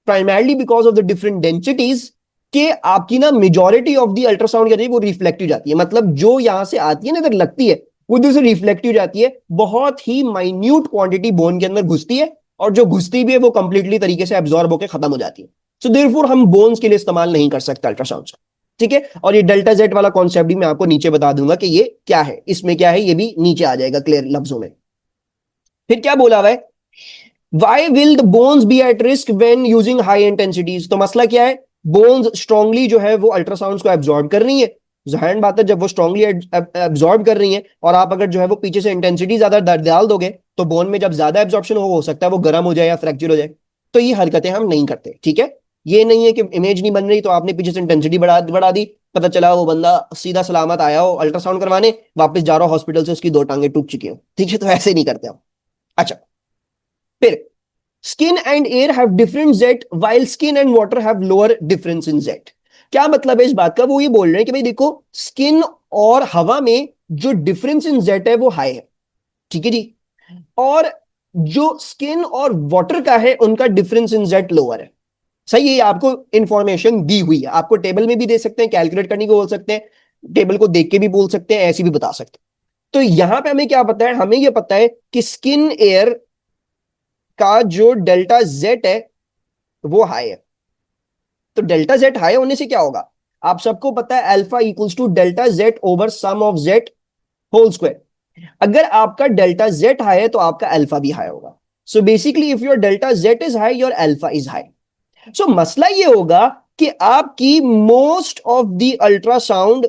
primarily because of the different densities, कि आपकी ना मेजॉरिटी ऑफ द अल्ट्रासाउंड क्या वो रिफ्लेक्टिव जाती है। मतलब जो यहां से आती है ना, अगर लगती है वो उधर से रिफ्लेक्टिव जाती है, बहुत ही माइन्यूट क्वांटिटी बोन के अंदर घुसती है, और जो घुसती भी है वो कंप्लीटली तरीके से एब्जॉर्ब होकर खत्म हो जाती है। सो देयरफॉर हम बोन्स के लिए इस्तेमाल नहीं कर सकते अल्ट्रासाउंड। ठीक है, और ये डेल्टा जेड वाला कॉन्सेप्ट भी मैं आपको नीचे बता दूंगा कि ये क्या है, इसमें क्या है, ये भी नीचे आ जाएगा क्लियर लफ्जों में। फिर क्या बोला हुआ है, why will the bones be at risk when using high intensities. तो मसला क्या है, बोन्स स्ट्रांगली जो है वो अल्ट्रासाउंड को एब्जॉर्ब कर रही है। जाहिर बात है, जब वो स्ट्रांगली एब्जॉर्ब कर रही है और आप अगर जो है वो पीछे से इंटेंसिटी ज्यादा डाल दोगे, तो बोन में जब ज्यादा एब्जॉर्प्शन हो सकता है वो गर्म हो जाए या फ्रैक्चर हो जाए। तो ये हरकतें हम नहीं करते। ठीक है, ये नहीं है कि इमेज नहीं बन रही तो आपने पीछे से इंटेंसिटी बढ़ा बढ़ा दी, पता चला वो बंदा सीधा सलामत आया हो अल्ट्रासाउंड करवाने, वापस जा रहा हो हॉस्पिटल से उसकी 2 टांगे टूट चुकी हो। ठीक है, तो ऐसे नहीं करते हम। अच्छा, फिर skin and air have different jet while skin and water have lower difference in jet. क्या मतलब है इस बात का, वो ये बोल रहे हैं कि भाई देखो, स्किन और हवा में जो डिफरेंस इन जेट है वो हाई है। ठीक है जी, और जो स्किन और वाटर का है उनका डिफरेंस इन जेट लोअर है। सही है, आपको इंफॉर्मेशन दी हुई है, आपको टेबल में भी दे सकते हैं, कैलकुलेट करने को बोल सकते हैं, टेबल को देख के भी बोल सकते हैं, ऐसे भी बता सकते हैं। तो यहां पे हमें क्या पता है, हमें यह पता है कि स्किन एयर का जो डेल्टा जेट है वो हाई है। तो डेल्टा जेट हाई होने से क्या होगा, आप सबको पता है alpha equals to delta Z over sum of Z whole square. अगर आपका डेल्टा जेट हाई है तो आपका अल्फा भी हाई होगा। So basically if your delta Z is high, your alpha is high. So मसला ये होगा कि आपकी most of the ultrasound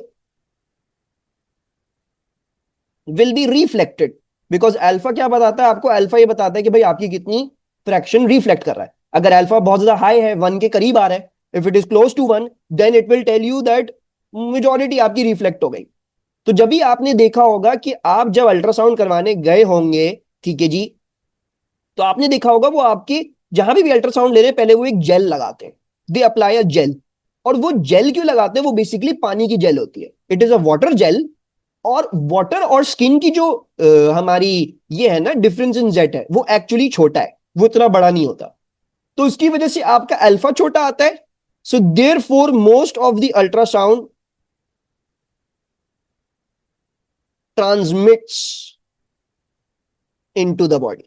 will be reflected, because alpha क्या बताता है आपको, अल्फा ये बताता है कि भाई आपकी कितनी फ्रैक्शन रिफ्लेक्ट कर रहा है। अगर अल्फा बहुत ज्यादा हाई है, 1 के करीब आ रहा है, if it is close to 1, then it will tell you that majority आपकी रिफ्लेक्ट हो गई। तो जब भी आपने देखा होगा कि आप जब अल्ट्रासाउंड करवाने गए होंगे, ठीक है जी, तो आपने देखा होगा वो आपके जहां भी अल्ट्रासाउंड ले रहे हैं पहले वो एक जेल लगाते हैं, दे अप्लाई अ जेल। और वो जेल क्यों लगाते हैं, वो बेसिकली पानी की जेल होती है, it is a water gel. और वाटर और स्किन की जो हमारी ये है ना डिफरेंस इन जेट है, वो एक्चुअली छोटा है, वो इतना बड़ा नहीं होता। तो इसकी वजह से आपका अल्फा छोटा आता है। So therefore most of the ultrasound transmits into the body.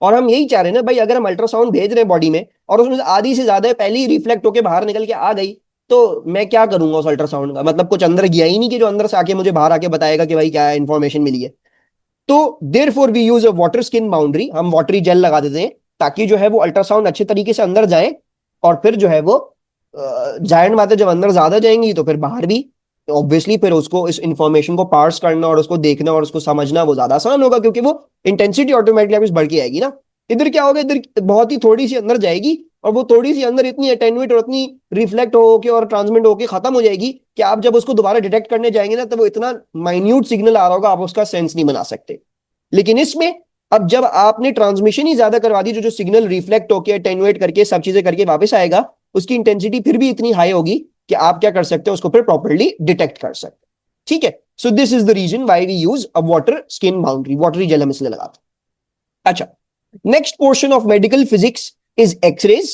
और हम यही चाह रहे हैं ना भाई, अगर हम अल्ट्रासाउंड भेज रहे हैं बॉडी में और उसमें से आधी से ज्यादा पहले ही रिफ्लेक्ट होकर बाहर निकल के आ गई, तो मैं क्या करूंगा उस अल्ट्रासाउंड का, मतलब कुछ अंदर गया ही नहीं कि जो अंदर से आके मुझे बाहर आके बताएगा कि भाई क्या इंफॉर्मेशन मिली है। तो therefore we use a water skin boundary, हम वाटरी जेल लगा देते हैं ताकि जो है वो अल्ट्रासाउंड अच्छे तरीके से अंदर जाए। और फिर जो है वो जायंट बातें जब अंदर ज्यादा जाएंगी तो फिर बाहर भी ऑब्वियसली फिर उसको इस इंफॉर्मेशन को पार्स करना और उसको देखना और उसको समझना वो ज्यादा आसान होगा, क्योंकि वो इंटेंसिटी ऑटोमेटिकली वापस बढ़ के आएगी ना। इधर क्या होगा, इधर बहुत ही थोड़ी सी अंदर जाएगी और वो थोड़ी सी अंदर इतनी अटेन्यूएट और इतनी रिफ्लेक्ट होके और ट्रांसमिट होके खत्म हो जाएगी कि आप जब उसको दोबारा डिटेक्ट करने जाएंगे ना, तो वो इतना माइन्यूट सिग्नल आ रहा होगा आप उसका सेंस नहीं बना सकते। लेकिन इसमें अब जब आपने ट्रांसमिशन ही ज्यादा करवा दी, जो जो सिग्नल रिफ्लेक्ट होके अटेन्युएट करके सब चीजें करके वापस आएगा, उसकी इंटेंसिटी फिर भी इतनी हाई होगी कि आप क्या कर सकते हो, उसको फिर प्रॉपर्ली डिटेक्ट कर सकते हैं। ठीक है, so this is the reason why we use a water skin boundary, watery gel हम इसलिए लगाते हैं। अच्छा, next portion of medical physics is X-rays.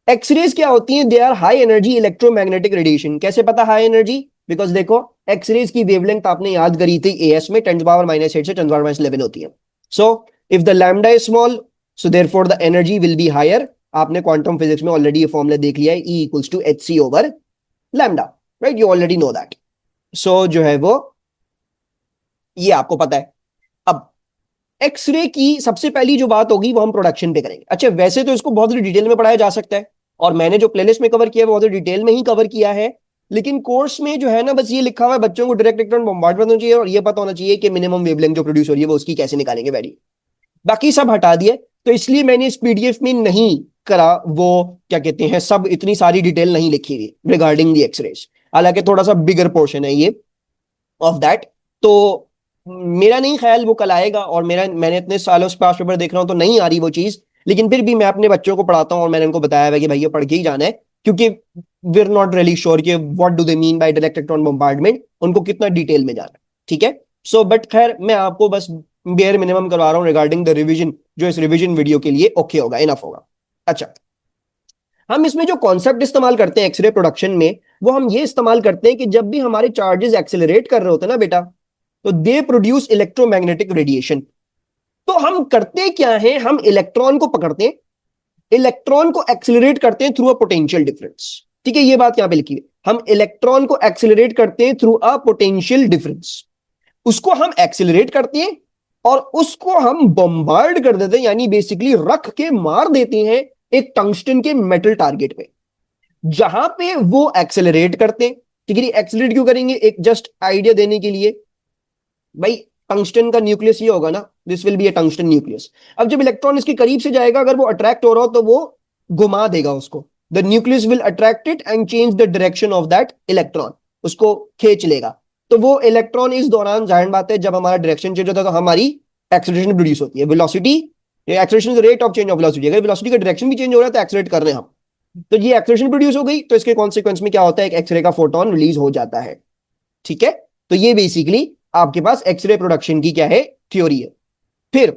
X-rays क्या होती हैं, they are high energy electromagnetic radiation. कैसे पता हाई एनर्जी, बिकॉज देखो एक्सरेज की वेवलेंथ आपने याद करी थी एएस में 10⁻⁸ से 10⁻11 होती है। So if the lambda is small, so therefore the energy will be higher. आपने क्वांटम फिजिक्स में ऑलरेडी ये फॉर्मूला देख लिया है, E equals to H C over lambda, right, you already know that. So जो है वो ये आपको पता है। अब एक्सरे की सबसे पहली जो बात होगी वो हम प्रोडक्शन पे करेंगे। अच्छा, वैसे तो इसको बहुत डिटेल में पढ़ाया जा सकता है और मैंने जो प्लेलिस्ट में कवर किया है वो बहुत डिटेल में ही कवर किया है, लेकिन कोर्स में जो है ना बस ये लिखा हुआ है बच्चों को डायरेक्ट इलेक्ट्रॉन बॉम्बार्डमेंट होना चाहिए और ये पता होना चाहिए कि मिनिमम वेवलेंथ जो प्रोड्यूस हो रही है वो उसकी कैसे निकालेंगे वैल्यू। बाकी सब हटा दिए, तो इसलिए मैंने इस पीडीएफ में नहीं करा वो क्या कहते हैं, सब इतनी सारी डिटेल नहीं लिखी हुई रिगार्डिंग दी एक्सरेज, हालांकि थोड़ा सा बिगर पोर्शन है ये ऑफ दैट। तो मेरा नहीं ख्याल वो कल आएगा, और मैंने इतने सालों से पास पेपर देख रहा हूं तो नहीं आ रही वो चीज, लेकिन फिर भी मैं अपने बच्चों को पढ़ाता हूं और मैंने उनको बताया है कि भाई ये पढ़ के ही जाना है, क्योंकि we are not really sure कि what do they mean by direct electron bombardment, उनको कितना डिटेल में जाना है। ठीक है, सो बट खैर मैं आपको बस बेयर मिनिमम करवा रहा हूं रिगार्डिंग द रिवीजन, जो इस रिवीजन वीडियो के लिए ओके होगा, इनफ होगा। अच्छा, हम इसमें जो कॉन्सेप्ट इस्तेमाल करते हैं एक्सरे प्रोडक्शन में, वो हम ये इस्तेमाल करते हैं कि जब भी हमारे चार्जेस एक्सेलरेट कर रहे होते हैं ना बेटा, तो दे प्रोड्यूस इलेक्ट्रोमैग्नेटिक रेडिएशन। तो हम करते क्या है, हम इलेक्ट्रॉन को पकड़ते हैं, इलेक्ट्रॉन को एक्सेलरेट करते हैं थ्रू अ पोटेंशियल डिफरेंस। ठीक है, ये बात यहां पे लिखी है, हम इलेक्ट्रॉन को एक्सेलरेट करते हैं थ्रू अ पोटेंशियल डिफरेंस। उसको हम एक्सेलरेट करते हैं और उसको हम बम्बार्ड कर देते हैं, यानी बेसिकली रख के मार देते हैं एक टंगस्टन के मेटल टारगेट पे, जहां पे वो एक्सेलरेट करते हैं। ठीक है, एक्सेलरेट क्यों करेंगे, एक जस्ट आइडिया देने के लिए, भाई टंगस्टन का न्यूक्लियस ये होगा ना, this will be A tungsten nucleus. अब जब इलेक्ट्रॉन इसके करीब से जाएगा, अगर वो अट्रैक्ट हो रहा हो तो वो घुमा देगा उसको, the nucleus will attract it and change the direction of that electron, उसको खींच लेगा। तो वो इलेक्ट्रॉन इस दौरान, जाहिर बात है, जब हमारा डायरेक्शन चेंज होता है तो हमारी एक्सेलरेशन प्रोड्यूस होती है, velocity, acceleration is rate of change of velocity. अगर वेलोसिटी का डायरेक्शन भी चेंज हो रहा है तो एक्सेलरेट कर रहे हैं हम, तो ये एक्सेलरेशन प्रोड्यूस हो गई, तो इसके कॉन्सिक्वेंस में क्या होता है, एक एक्सरे का फोटोन रिलीज हो जाता है। ठीक है, तो ये बेसिकली आपके पास एक्सरे प्रोडक्शन की क्या है, थ्योरी है। फिर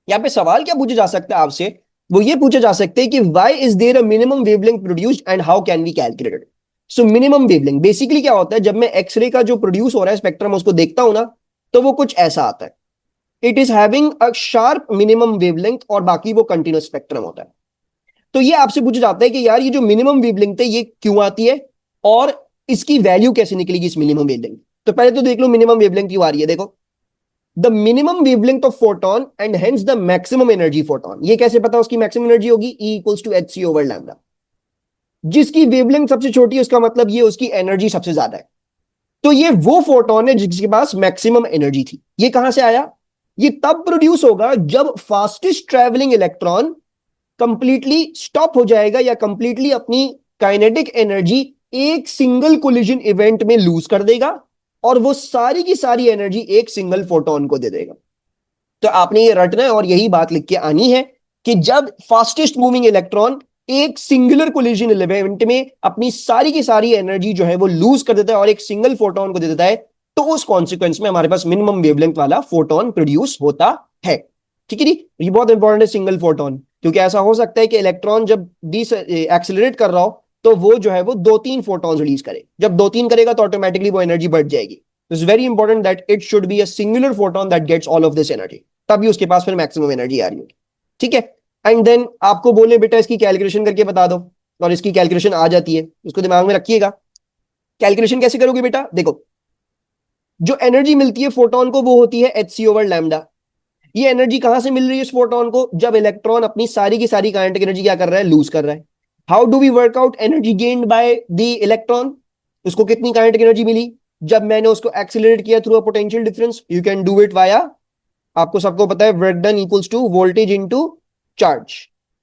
यहां पे सवाल क्या पूछा जा सकता है आपसे, वो ये पूछा जा सकता है कि why is there a minimum wavelength produced and how can we calculate it. So minimum wavelength basically क्या होता है, जब मैं एक्सरे का जो प्रोड्यूस हो रहा है स्पेक्ट्रम उसको देखता हूं ना, तो वो कुछ ऐसा आता है, it is having a sharp minimum wavelength, और बाकी वो कंटिन्यूस स्पेक्ट्रम होता है। तो ये आपसे पूछा जाता है कि यार ये जो मिनिमम वेवलेंथ है ये क्यों आती है, और इसकी वैल्यू कैसे निकलेगी इस मिनिमम वेवलेंथ। तो पहले तो देख लो मिनिमम वेवलेंथ क्यों आ रही है, देखो the minimum wavelength of photon and hence the maximum energy photon. ये कैसे पता उसकी मैक्सिमम एनर्जी होगी, E equals to H C over lambda. जिसकी वेवलेंथ सबसे छोटी है उसका मतलब ये उसकी एनर्जी सबसे ज्यादा है। तो ये वो फोटोन है जिसके पास मैक्सिमम एनर्जी थी। ये कहां से आया, ये तब प्रोड्यूस होगा जब fastest travelling electron completely stop हो जाएगा या कंप्लीटली अपनी काइनेटिक एनर्जी एक सिंगल कोलिजन इवेंट में लूज कर देगा, और वो सारी की सारी एनर्जी एक सिंगल फोटोन को दे देगा। तो आपने ये रटना है और यही बात लिख के आनी है कि जब फास्टेस्ट मूविंग इलेक्ट्रॉन एक सिंगुलर कोलिजन इवेंट में अपनी सारी की सारी एनर्जी जो है वो लूज कर देता है और एक सिंगल फोटोन को दे देता है, तो उस कॉन्सिक्वेंस में हमारे पास मिनिमम वेवलेंथ वाला फोटोन प्रोड्यूस होता है। ठीक है जी, ये बहुत इंपॉर्टेंट है सिंगल फोटोन, क्योंकि ऐसा हो सकता है कि इलेक्ट्रॉन जब एक्सेलरेट कर रहा हो तो वो जो है वो 2-3 फोटोन रिलीज करे, जब 2-3 करेगा तो ऑटोमेटिकली वो एनर्जी बढ़ जाएगी। It's very important that it should be a singular photon that gets all of this energy, तभी उसके पास फिर मैक्सिमम एनर्जी आ रही होगी। ठीक है, एंड देन आपको बोले बेटा इसकी कैलकुलेशन करके बता दो, और इसकी कैलकुलेशन आ जाती है, उसको दिमाग में रखिएगा। कैलकुलेशन कैसे करोगे बेटा, देखो जो एनर्जी मिलती है फोटोन को वो होती है एच सी ओवर लैम्डा। ये एनर्जी कहां से मिल रही है इस फोटोन को, जब इलेक्ट्रॉन अपनी सारी की सारी काइनेटिक एनर्जी क्या कर रहा है, लूज कर रहा है। How do we work out energy gained by the electron, उसको कितनी काइनेटिक एनर्जी मिली जब मैंने उसको एक्सीलरेट किया through a potential difference. You can do it via, आपको सबको पता है, work done equals to voltage into charge,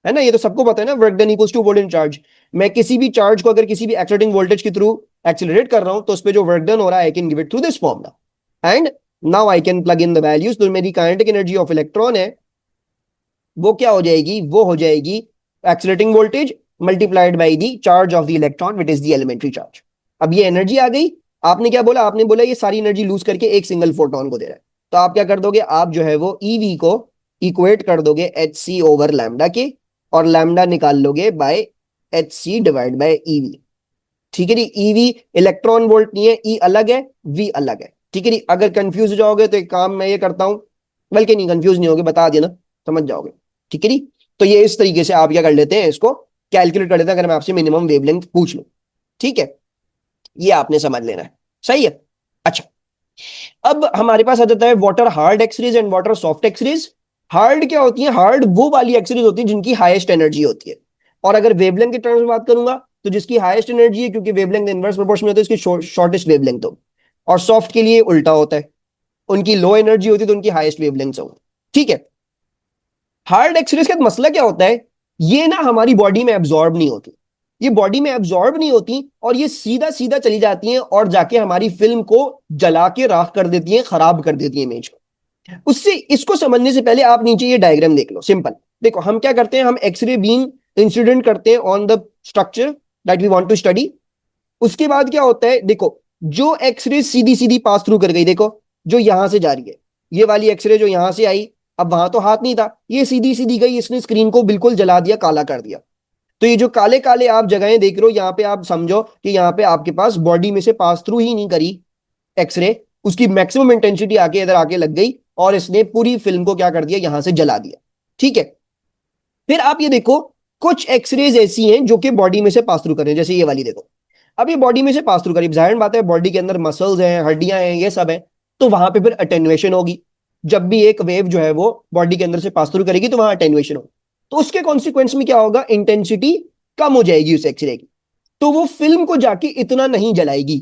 है ना, ये तो सबको पता है ना, work done equals to voltage charge. मैं किसी भी चार्ज को अगर किसी भी एक्सीलरेटिंग वोल्टेज के थ्रू एक्सीलरेट कर रहा हूं तो उस पर जो वर्क डन हो रहा है I can give it through this formula, and now I can plug in the values. तो मेरी काइनेटिक एनर्जी ऑफ इलेक्ट्रॉन है वो क्या हो जाएगी, वो हो जाएगी accelerating voltage multiplied by the charge of the electron which is the elementary charge. अब ये एनर्जी आ गई, आपने क्या बोला, आपने बोला ये सारी एनर्जी लूज करके एक सिंगल फोटोन को दे रहा है, तो आप क्या कर दोगे, आप जो है वो ईवी को इक्वेट कर दोगे एच सी ओवर लैम्डा के, और लैम्डा निकाल लोगे by h c divide by eV. ठीक है जी, ईवी इलेक्ट्रॉन वोल्ट नहीं है, ई अलग है, वी अलग है। ठीक है जी, अगर कंफ्यूज हो जाओगे तो एक काम मैं ये करता हूं, बल्कि नहीं कंफ्यूज नहीं होगे, बता दिया ना, समझ जाओगे। ठीक है जी, तो ये इस तरीके से आप क्या कर लेते हैं, इसको कैलकुलेट कर लेते हैं अगर मैं आपसे मिनिमम वेवलेंथ पूछ लूं। ठीक है, ये आपने समझ लेना है, सही है। अच्छा, अब हमारे पास आ जाता है what are hard X-rays and what are soft X-rays. Hard क्या होती है, हार्ड वो वाली एक्सरेज होती है जिनकी हाईएस्ट एनर्जी होती है, और अगर वेवलेंथ के टर्म्स में बात करूंगा तो जिसकी हाईएस्ट एनर्जी है, क्योंकि वेवलेंथ इनवर्स प्रोपोर्शनल होता है इसकी शॉर्टेस्ट वेवलेंथ हो, और सॉफ्ट के लिए उल्टा होता है, उनकी लो एनर्जी होती है तो उनकी हाईएस्ट वेवलेंथ हो। ठीक है, हार्ड एक्सरेज का मसला क्या होता है, ये ना हमारी बॉडी में एब्जॉर्ब नहीं होती, ये बॉडी में एब्जॉर्ब नहीं होती और ये सीधा सीधा चली जाती हैं और जाके हमारी फिल्म को जला के राख कर देती हैं, खराब कर देती है इमेज को। उससे इसको समझने से पहले आप नीचे ये डायग्राम देख लो, सिंपल। देखो हम क्या करते हैं, हम एक्सरे बीम इंसिडेंट करते हैं on the structure that we want to study. उसके बाद क्या होता है, देखो जो एक्सरे सीधी सीधी पास थ्रू कर गई, देखो जो यहां से जा रही है, ये वाली एक्सरे जो यहां से आई, अब वहां तो हाथ नहीं था, ये सीधी सीधी गई, इसने स्क्रीन को बिल्कुल जला दिया, काला कर दिया। तो ये जो काले काले आप जगहें देख रहे हो, यहाँ पे आप समझो कि यहाँ पे आपके पास बॉडी में से पास थ्रू ही नहीं करी एक्सरे, उसकी मैक्सिमम इंटेंसिटी आके इधर आके लग गई और इसने पूरी फिल्म को क्या कर दिया, यहां से जला दिया। ठीक है, फिर आप ये देखो कुछ एक्सरेज ऐसी हैं जो कि बॉडी में से पास थ्रू कर रहे हैं, जैसे ये वाली देखो। अब ये बॉडी में से पास थ्रू करी, जाहिर बात है बॉडी के अंदर मसल्स हैं, हड्डियां हैं, ये सब है, तो वहां पे फिर अटेन्युएशन होगी। जब भी एक वेव जो है वो बॉडी के अंदर से पास थ्रू करेगी तो वहां अटेन्युएशन होगी, तो उसके कॉन्सिक्वेंस में क्या होगा, इंटेंसिटी कम हो जाएगी उस एक्सरे की, तो वो फिल्म को जाके इतना नहीं जलाएगी,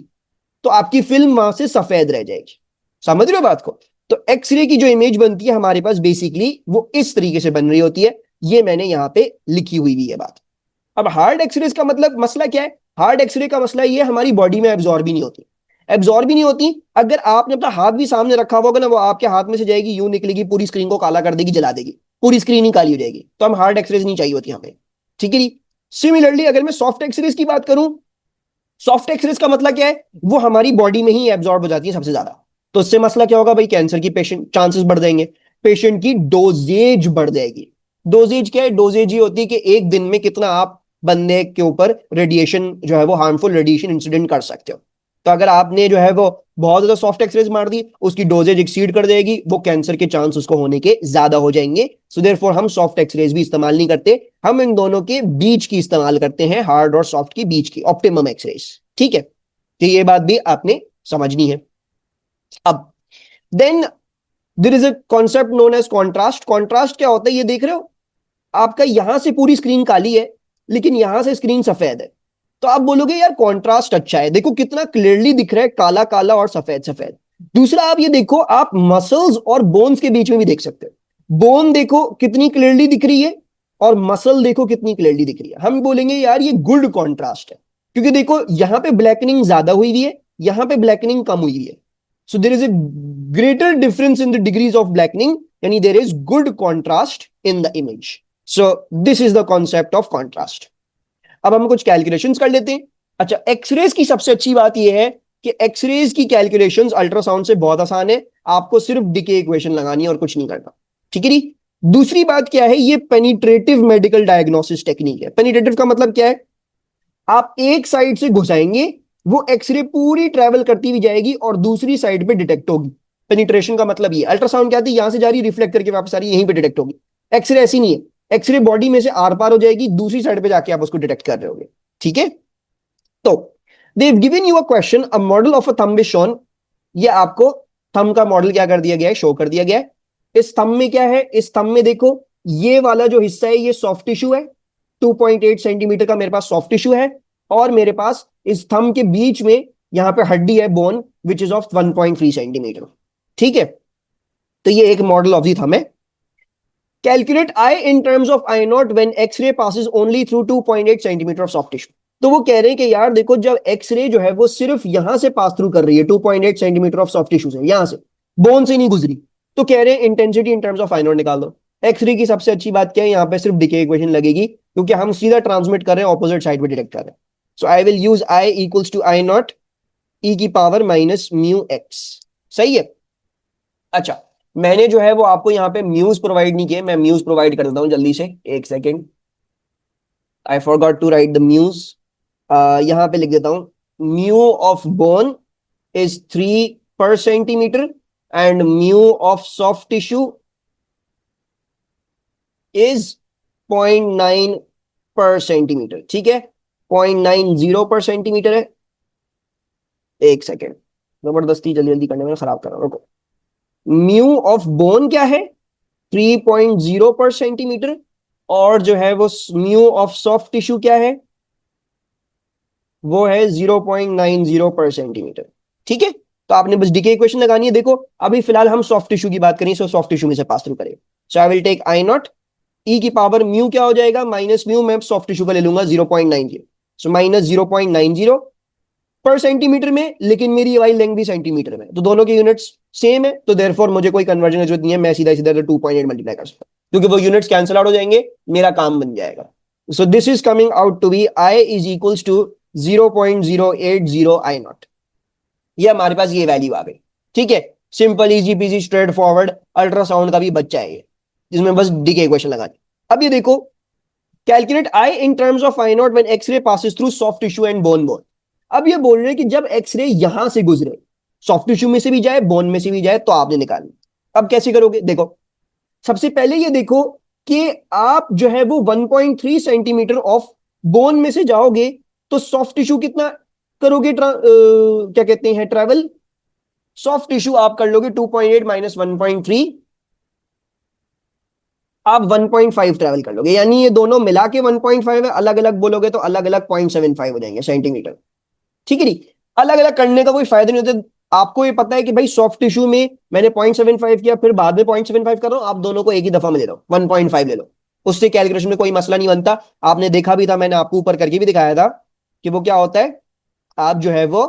तो आपकी फिल्म वहां से सफेद रह जाएगी। समझ रहे हो बात को? तो एक्सरे की जो इमेज बनती है हमारे पास बेसिकली वो इस तरीके से बन रही होती है, ये मैंने यहां पे लिखी हुई भी है बात। अब हार्ड एक्सरेज का मतलब मसला क्या है, हार्ड एक्सरे का मसला ये हमारी बॉडी में एब्जॉर्ब ही नहीं होती, एब्जॉर्ब ही नहीं होती। अगर आपने अपना हाथ भी सामने रखा होगा ना, वो आपके हाथ में से जाएगी, यूं निकलेगी, पूरी स्क्रीन को काला कर देगी, जला देगी, पूरी स्क्रीन ही काली हो जाएगी, तो हम हार्ड एक्सरेज नहीं चाहिए होती हमें। ठीक है जी। सिमिलरली अगर मैं सॉफ्ट एक्सरेज की बात करूं, सॉफ्ट एक्सरेज का मतलब क्या है, वो हमारी बॉडी में ही एब्जॉर्ब हो जाती है सबसे ज्यादा। तो इससे मसला क्या होगा भाई, कैंसर की पेशेंट चांसेस बढ़ जाएंगे, पेशेंट की डोजेज बढ़ जाएगी। डोजेज क्या है, डोजेज ये होती है कि एक दिन में कितना आप बंदे के ऊपर रेडिएशन जो है वो हार्मफुल रेडिएशन इंसिडेंट कर सकते हो। तो अगर आपने जो है वो बहुत ज्यादा सॉफ्ट एक्सरेज मार दी, उसकी डोजेज एक्सीड कर जाएगी, वो कैंसर के चांस उसको होने के ज्यादा हो जाएंगे। सो देयरफॉर हम सॉफ्ट एक्सरेज भी इस्तेमाल नहीं करते, हम इन दोनों के बीच की इस्तेमाल करते हैं, हार्ड और सॉफ्ट की बीच की ऑप्टिमम एक्सरेज। ठीक है, तो ये बात भी आपने समझनी है। अब then there is a concept known as contrast. Contrast क्या होता है, ये देख रहे हो, आपका यहां से पूरी स्क्रीन काली है लेकिन यहां से स्क्रीन सफेद है, तो आप बोलोगे यार कॉन्ट्रास्ट अच्छा है, देखो कितना क्लियरली दिख रहा है, काला काला और सफेद सफेद। दूसरा आप ये देखो, आप मसल्स और बोन्स के बीच में भी देख सकते हो, बोन देखो कितनी क्लियरली दिख रही है और मसल देखो कितनी क्लियरली दिख रही है, हम बोलेंगे यार ये गुड कॉन्ट्रास्ट है, क्योंकि देखो यहां पे ब्लैकनिंग ज्यादा हुई हुई है, यहां पे ब्लैकनिंग कम हुई हुई है। So there is a greater difference in the degrees of blackening, यानी there is good contrast in the image. So this is the concept of contrast. अब हम कुछ कैलकुलेशंस कर लेते हैं। अच्छा, एक्सरेज की सबसे अच्छी बात यह है कि एक्सरेज की कैलकुलेशंस अल्ट्रासाउंड से बहुत आसान है, आपको सिर्फ डीके इक्वेशन लगानी है और कुछ नहीं करना। ठीक है जी। दूसरी बात क्या है, ये पेनिट्रेटिव मेडिकल डायग्नोसिस टेक्निक है। पेनिट्रेटिव का मतलब क्या है, आप एक साइड से घुसाएंगे, वो एक्सरे पूरी ट्रेवल करती हुई जाएगी और दूसरी साइड पे डिटेक्ट होगी। पेनिट्रेशन का मतलब ये, अल्ट्रासाउंड क्या थी, यहां से जा रही रिफ्लेक्ट करके वापस आ रही, यहीं पे डिटेक्ट होगी। एक्सरे ऐसी नहीं है, एक्सरे बॉडी में से आर पार हो जाएगी, दूसरी साइड पे जाके आप उसको डिटेक्ट कर रहे होगे। ठीक है, तो they given you a question, a model of a thumb is shown. ये आपको थंब का मॉडल क्या कर दिया गया है, शो कर दिया गया है। इस थंब में क्या है, इस थंब में देखो ये वाला जो हिस्सा है ये सॉफ्ट टिश्यू है, 2.8 सेंटीमीटर का मेरे पास सॉफ्ट टिश्यू है, और मेरे पास इस थंब के बीच में यहां पे हड्डी है, bone, which is of 1.3 centimetre. ठीक है, तो ये एक मॉडल ऑफ द थंब है। Calculate I in terms of I naught when X-ray passes only through 2.8 centimetre of soft tissue. तो वो कह रहे हैं कि यार देखो, जब एक्सरे जो है वो सिर्फ यहां से पास थ्रू कर रही है 2.8 सेंटीमीटर ऑफ सॉफ्ट टिश्यू से, यहां से, बोन से नहीं गुजरी, तो कह रहे हैं intensity in terms of I not निकाल दो। एक्सरे की सबसे अच्छी बात क्या है, यहां पे सिर्फ डीके इक्वेशन लगेगी, क्योंकि हम सीधा ट्रांसमिट कर रहे हैं, ऑपोजिट साइड पे डिटेक्ट कर रहे हैं। So I will use I equals to I naught E की पावर माइनस म्यू एक्स। सही है। अच्छा, मैंने जो है वो आपको यहाँ पे म्यूज प्रोवाइड नहीं किए, मैं म्यूज प्रोवाइड कर देता हूँ जल्दी से, एक second. I forgot to write the mus. यहां पे लिख देता हूं, म्यू ऑफ बोन इज 3 पर centimetre and mu of soft tissue is 0.9 पर सेंटीमीटर। ठीक है, 0.90 पर सेंटीमीटर है। एक सेकेंड, जबरदस्ती जल्दी जल्दी करने में खराब कर रहा हूं, रुको। म्यू ऑफ बोन क्या है, 3.0 पर सेंटीमीटर, और जो है वो म्यू ऑफ सॉफ्ट टिश्यू क्या है, वो है 0.90 पर सेंटीमीटर। ठीक है, तो आपने बस डीके इक्वेशन लगानी है। देखो अभी फिलहाल हम सॉफ्ट टिश्यू की बात करें, सो सॉफ्ट टिश्यू में से पास थ्रू करें। So I will take I naught E की पावर म्यू क्या हो जाएगा, माइनस म्यू, मैं सॉफ्ट टिश्यू का ले लूंगा 0.90, सो माइनस 0.90 पर सेंटीमीटर में, लेकिन मेरी वाई लेंथ भी सेंटीमीटर में, तो दोनों के यूनिट्स सेम है, तो देयरफॉर मुझे कोई कन्वर्जन की जरूरत नहीं है, मैं सीधा सीधा 2.8 मल्टीप्लाई कर सकता हूं, क्योंकि वो यूनिट्स कैंसिल आउट हो जाएंगे, मेरा काम बन जाएगा। So this is coming out to be I is equals to 0.080 I naught. ये हमारे पास ये वैल्यू आ गई। ठीक है, simple easy peasy straightforward ultrasound का भी बच्चा है ये, जिसमें बस डी के इक्वेशन लगानी। अब ये देखो, calculate I in terms of I naught when X-ray passes through soft tissue and bone bone. अब ये बोल रहे हैं कि जब एक्सरे यहां से गुजरे, सॉफ्ट टिश्यू में से भी जाए बोन में से भी जाए, तो आपने निकालना। अब कैसे करोगे, देखो सबसे पहले ये देखो कि आप जो है वो 1.3 सेंटीमीटर ऑफ बोन में से जाओगे तो सॉफ्ट टिश्यू कितना करोगे, क्या कहते हैं ट्रेवल, सॉफ्ट टिश्यू आप कर लोगे 2.8 माइनस 1.3, आप 1.5 ट्रेवल कर लोगे, यानी ये दोनों मिला के 1.5 है, अलग अलग बोलोगे तो अलग अलग 0.75 हो जाएंगे सेंटीमीटर। ठीक है जी। अलग अलग करने का कोई फायदा नहीं होता। आपको ये पता है कि भाई सॉफ्ट टिश्यू में मैंने 0.75 किया, फिर बाद में 0.75 कर रहा हूं, आप दोनों को एक ही दफा में ले लो, 1.5 ले लो, उससे कैलकुलेशन में कोई मसला नहीं बनता। आपने देखा भी था, मैंने आपको ऊपर करके भी दिखाया था कि वो क्या होता है, आप जो है वो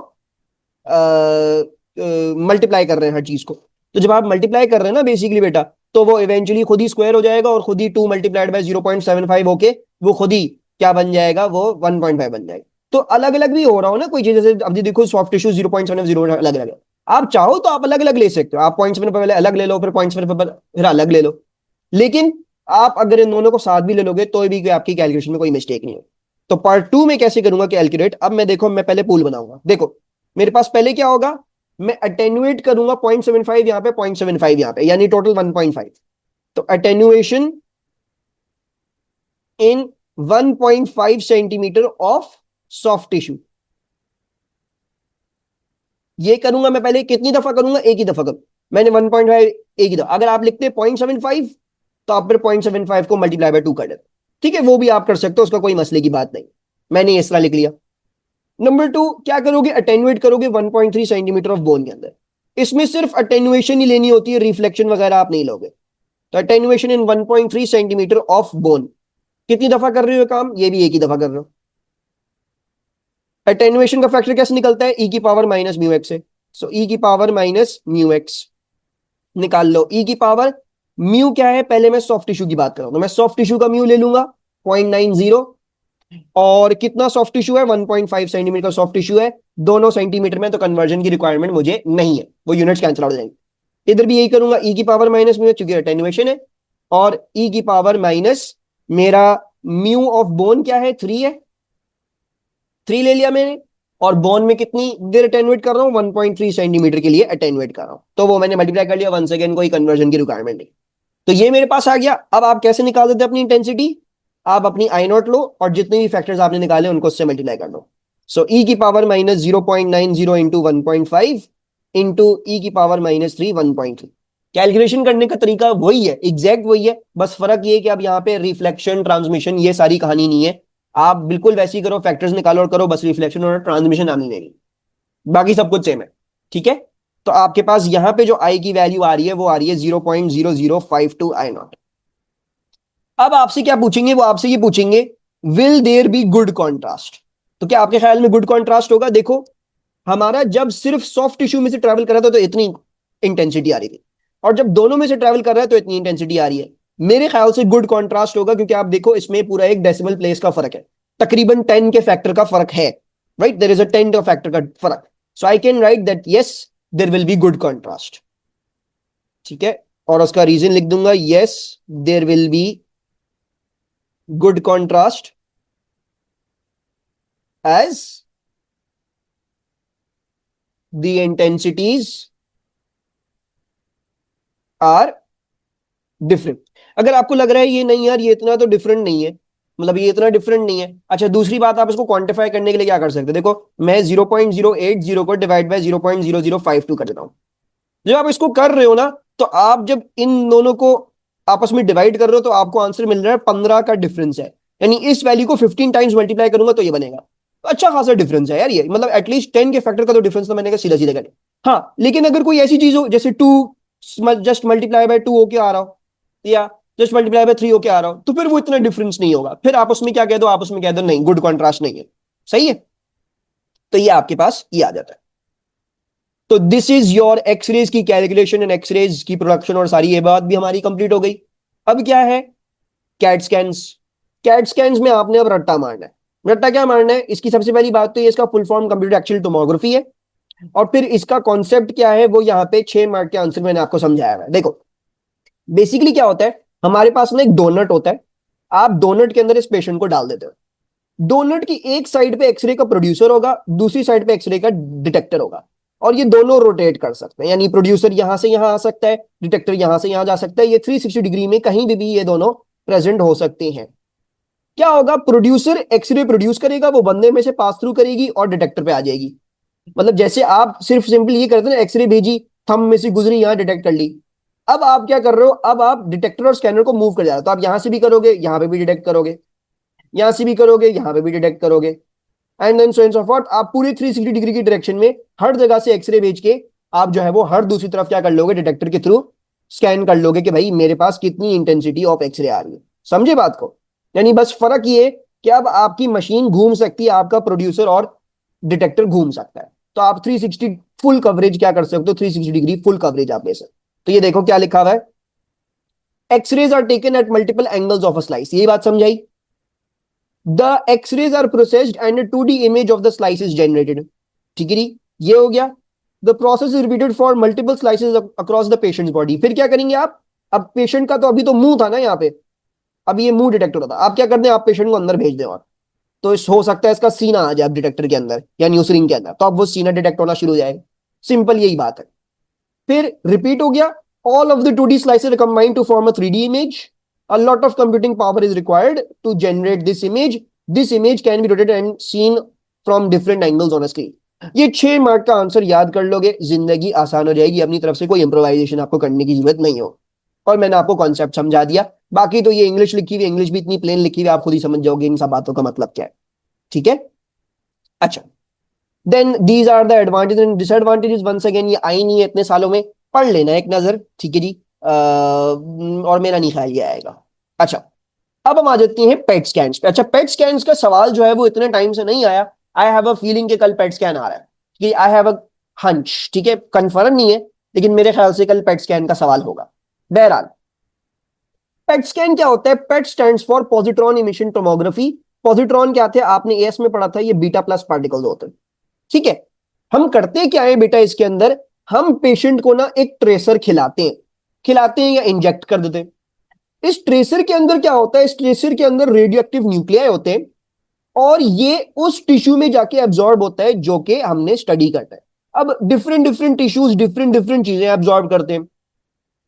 मल्टीप्लाई कर रहे हैं हर चीज को। तो जब आप मल्टीप्लाई कर रहे हैं ना बेसिकली बेटा, तो वो इवेंचुअली खुद ही स्क्वायर हो जाएगा और खुद ही 2 मल्टीप्लाइड बाय 0.75 होके वो खुद ही क्या बन जाएगा, वो 1.5 बन जाएगा। तो अलग अलग भी हो रहा हो ना कोई चीज, जैसे अभी देखो सॉफ्ट टिश्यू 0.70 अलग अलग है, आप चाहो तो आप अलग अलग ले सकते हो, आप 0.7 पहले अलग ले लो, फिर 0.7 फिर अलग ले लो, लेकिन आप अगर इन दोनों को साथ भी ले लोगे तो भी आपकी कैलकुलेशन में कोई मिस्टेक नहीं हो। तो पार्ट 2 में कैसे करूंगा कैलकुलेट, अब मैं देखो, मैं पहले पूल बनाऊंगा। देखो मेरे पास पहले क्या होगा, मैं अटेन्युएट करूंगा 0.75 यहां पे, 0.75 यहां पे, यानी टोटल 1.5। तो attenuation in 1.5 centimetre of soft tissue, ये करूंगा मैं पहले, कितनी दफा करूंगा, एक ही दफा करूं, मैंने 1.5 एक ही दफा। अगर आप लिखते 0.75 तो आप फिर 0.75 को मल्टीप्लाई बाय 2 कर देते, ठीक है, वो भी आप कर सकते हो, उसका कोई मसले की बात नहीं, मैंने इस तरह लिख लिया। नंबर 2 क्या करोगे, अटेन्युएट करोगे 1.3 सेंटीमीटर ऑफ बोन के अंदर। इसमें सिर्फ अटेन्युएशन ही लेनी होती है, रिफ्लेक्शन वगैरह आप नहीं लोगे। तो attenuation in 1.3 centimetre of bone, कितनी दफा कर रहे हो काम, ये भी एक ही दफा कर रहे हो। अटेन्युएशन का फैक्टर कैसे निकलता है, ई की पावर माइनस म्यू एक्स है। सो ई की पावर माइनस म्यू एक्स निकाल लो। ई की पावर म्यू क्या है, पहले मैं सॉफ्ट टिश्यू की बात कर रहा हूं, तो मैं सॉफ्ट टिश्यू का म्यू ले लूंगा 0.90, और कितना सॉफ्ट टिश्यू है, 1.5 सेंटीमीटर का सॉफ्ट टिश्यू है, दोनों सेंटीमीटर में, तो कन्वर्जन की रिक्वायरमेंट मुझे नहीं है, वो यूनिट्स कैंसिल आउट हो जाएंगे। इधर भी यही करूंगा, ई की पावर माइनस म्यू, चूंकि अटेन्युएशन है, और ई की पावर माइनस मेरा म्यू ऑफ बोन क्या है, 3 है, 3 ले लिया मैंने, और बोन में कितनी देर अटेन्युएट कर रहा हूं, 1.3 सेंटीमीटर के लिए अटेन्युएट कर रहा हूं, तो वो मैंने मल्टीप्लाई कर लिया, वंस अगेन कोई कन्वर्जन की रिक्वायरमेंट नहीं। तो ये मेरे पास आ गया। अब आप कैसे निकाल देते अपनी इंटेंसिटी, आप अपनी आई नॉट लो और जितने भी फैक्टर्स आपने निकाले उनको उससे मल्टीप्लाई कर लो। सो ई की पावर माइनस 0.90 इंटू 1.5 इंटू ई की पावर माइनस 3 1.3। कैलकुलेशन करने का तरीका वही है, एग्जैक्ट वही है, बस फर्क ये है कि अब यहाँ पे रिफ्लेक्शन ट्रांसमिशन ये सारी कहानी नहीं है। आप बिल्कुल वैसे ही करो, फैक्टर्स निकालो और करो, बस रिफ्लेक्शन और ट्रांसमिशन आनी नहीं, बाकी सब कुछ सेम है। ठीक है, तो आपके पास यहां पे जो आई की वैल्यू आ रही है वो आ रही है 0.0052 आई नॉट। अब आपसे क्या पूछेंगे, वो आपसे ये पूछेंगे will there be good contrast. तो क्या आपके ख्याल में गुड कॉन्ट्रास्ट होगा, देखो हमारा जब सिर्फ सॉफ्ट टिश्यू में से ट्रैवल कर रहा था तो इतनी इंटेंसिटी आ रही थी, और जब दोनों में से ट्रैवल कर रहा है तो इतनी इंटेंसिटी आ रही है। मेरे ख्याल से गुड कॉन्ट्रास्ट होगा, क्योंकि आप देखो इसमें पूरा एक डेसिमल प्लेस का फर्क है, तकरीबन 10 के फैक्टर का फर्क है, राइट, देयर इज अ 10 का फैक्टर का फर्क। So I can write that yes there will be good contrast. ठीक है, और उसका रीजन लिख दूंगा, yes there will be good contrast as the intensities are different. अगर आपको लग रहा है ये नहीं यार ये इतना तो डिफरेंट नहीं है, मतलब ये इतना डिफरेंट नहीं है, अच्छा दूसरी बात, आप इसको क्वांटिफाई करने के लिए क्या कर सकते हैं, देखो मैं 0.080 को डिवाइड बाय 0.0052 कर देता हूं। जब आप इसको कर रहे हो ना, तो आप जब इन दोनों को आपस में डिवाइड कर रहे हो तो आपको आंसर मिल रहा है 15 का डिफरेंस है, यानी इस वैल्यू को 15 टाइम्स मल्टीप्लाई करूंगा तो ये बनेगा। तो अच्छा खासा डिफरेंस है यार ये, मतलब एटलीस्ट 10 के फैक्टर का तो डिफरेंस तो मैंने कहा सीधा सीधा करें। हाँ लेकिन अगर कोई ऐसी चीज हो जैसे 2 जस्ट मल्टीप्लाई बाय 2 होके आ रहा हो, या जस्ट मल्टीप्लाई बाय 3 होके आ रहा हो, तो फिर वो इतना डिफरेंस नहीं होगा, फिर आप उसमें क्या कह दो, आप उसमें कह दो नहीं गुड कॉन्ट्रास्ट नहीं है, सही है। तो ये आपके पास ये आ जाता है। तो दिस इज योर एक्सरेज की कैलकुलेशन एंड एक्सरेज की प्रोडक्शन, और सारी ये बात भी हमारी कंप्लीट हो गई। अब क्या है, कैट स्कैन्स। कैट स्कैन्स में आपने अब रट्टा मारना है। रट्टा क्या मारना है, इसकी सबसे पहली बात तो ये इसका full form computer actual tomography है, और फिर इसका कॉन्सेप्ट क्या है वो यहाँ पे 6 मार्क के आंसर मैंने आपको समझाया है। देखो बेसिकली क्या होता है, हमारे पास ना एक डोनट होता है, आप डोनट के अंदर इस पेशेंट को डाल देते हो। डोनट की एक साइड पे एक्सरे का प्रोड्यूसर होगा, दूसरी साइड पे एक्सरे का डिटेक्टर होगा, और ये दोनों रोटेट कर सकते हैं, यानी प्रोड्यूसर यहां से यहां आ सकता है, डिटेक्टर यहां से यहां जा सकता है। ये 360 डिग्री में कहीं भी ये दोनों प्रेजेंट हो सकते हैं। क्या होगा, प्रोड्यूसर एक्सरे प्रोड्यूस करेगा, वो बंदे में से पास थ्रू करेगी और डिटेक्टर पे आ जाएगी। मतलब जैसे आप सिर्फ सिंपल ये करते ना, एक्सरे भेजी, थंब में से गुजरी, यहां डिटेक्ट कर ली। अब आप क्या कर रहे हो, अब आप डिटेक्टर और स्कैनर को मूव कर जा रहे हो, तो आप यहां से भी करोगे, यहां पे भी डिटेक्ट करोगे, यहां से भी करोगे, यहां पे भी डिटेक्ट करोगे, and then so and so forth. आप पूरे 360 डिग्री की डायरेक्शन में हर जगह से एक्सरे भेज के आप जो है वो हर दूसरी तरफ क्या कर लोगे, डिटेक्टर के थ्रू स्कैन कर लोगे कि भाई मेरे पास कितनी इंटेंसिटी ऑफ एक्सरे आ रही है। समझे बात को? यानी बस फर्क ये कि अब आपकी मशीन घूम सकती है, आपका प्रोड्यूसर और डिटेक्टर घूम सकता है, तो आप 360 फुल कवरेज क्या कर सकते हो, 360 डिग्री फुल कवरेज आप ले सकते। तो ये देखो क्या लिखा हुआ है, X-rays are taken at multiple angles of a slice. ये बात समझाई। The X-rays are processed and a 2D image of the slice is generated. ठीक है जी, ये हो गया। The process is repeated for multiple slices across the patient's body. फिर क्या करेंगे आप, अब पेशेंट का तो अभी तो मुंह था ना यहाँ पे, अब ये मुंह डिटेक्टर होता, आप क्या करते हैं, आप पेशेंट को अंदर भेज दें, और तो हो सकता है इसका सीना आ जाए डिटेक्टर के अंदर, यानी उस रिंग के अंदर, तो अब वो सीना डिटेक्ट होना शुरू हो जाएगा। सिंपल यही बात है। फिर रिपीट हो गया, all of the 2D slices are combined to form a 3D image. A lot of computing power is required to generate this image. This image can be rotated and seen from different angles on a screen. ये 6 mark का answer याद कर लोगे, जिंदगी आसान हो जाएगी, अपनी तरफ से कोई इंप्रोवाइजेशन आपको करने की जरूरत नहीं हो। और मैंने आपको कॉन्सेप्ट समझा दिया, बाकी तो ये इंग्लिश लिखी हुई, इंग्लिश भी इतनी प्लेन लिखी हुई, आप खुद ही समझ जाओगे इन सब बातों का मतलब क्या है। ठीक है, अच्छा। Then these are the advantage and disadvantages. Once again ये आई नहीं है इतने सालों में, पढ़ लेना एक नजर, ठीक है जी। और मेरा नहीं ख्याल ये आएगा। अच्छा, अब हम आ जाते हैं पेट स्कैन्स पे। अच्छा, पेट स्कैन्स का सवाल जो है वो इतने टाइम से नहीं आया, आई हैव अ फीलिंग कि कल पेट स्कैन आ रहा है, कि आई हैव अ हंच, ठीक है, कंफर्म नहीं है, लेकिन मेरे ख्याल से कल पेट स्कैन का सवाल होगा। बहरहाल, पेट स्कैन क्या होता है, PET stands for positron emission tomography. Positron क्या थे, आपने एएस में पढ़ा था, ये बीटा प्लस पार्टिकल्स होते हैं। ठीक है, हम करते क्या है बेटा इसके अंदर, हम पेशेंट को ना एक ट्रेसर खिलाते हैं या इंजेक्ट कर देते हैं। इस ट्रेसर के अंदर क्या होता है, इस ट्रेसर के अंदर रेडियो एक्टिव न्यूक्लियाई होते हैं, और ये उस टिश्यू में जाके एब्जॉर्ब होता है जो कि हमने स्टडी करना है। अब different different tissues different different चीजें एब्जॉर्ब करते हैं।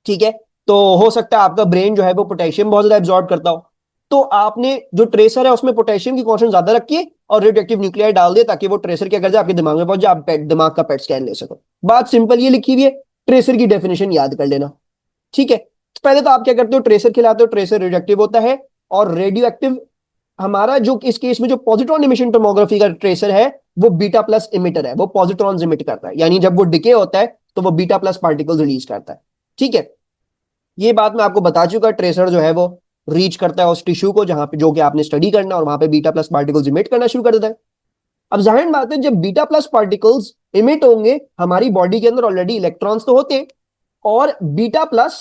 ठीक है, तो हो सकता है आपका ब्रेन जो है वो पोटेशियम बहुत ज्यादा एब्जॉर्ब करता हो, तो आपने जो ट्रेसर है उसमें पोटेशियम की कॉन्सेंट्रेशन ज्यादा रखिए और रेडियो एक्टिव न्यूक्लियाई डाल दे, ताकि वो ट्रेसर क्या कर जाए, आपके दिमाग में पहुंच जाए, आप दिमाग का पेट स्कैन ले सको। बात सिंपल ये लिखी हुई है, ट्रेसर की डेफिनेशन याद कर लेना। ठीक है, तो पहले तो आप क्या करते हो, ट्रेसर खिलाते हो, ट्रेसर रेडियो एक्टिव होता है, और रेडियो एक्टिव हमारा जो इस केस में जो पॉजिट्रॉन इमिशन टोमोग्राफी का ट्रेसर है वो बीटा प्लस इमिटर है, वो पॉजिट्रॉन इमिट करता है, यानी जब वो डिके होता है तो वो बीटा प्लस पार्टिकल्स रिलीज करता है। ठीक है, ये बात मैं आपको बता चुका, ट्रेसर जो है वो रीच करता है उस टिश्यू को जहां पे जो कि आपने स्टडी करना, और वहां पे बीटा प्लस पार्टिकल्स इमिट करना शुरू कर देता है। अब जाहिर बात है, जब बीटा प्लस पार्टिकल्स इमिट होंगे, हमारी बॉडी के अंदर ऑलरेडी इलेक्ट्रॉन्स तो होते हैं, और beta plus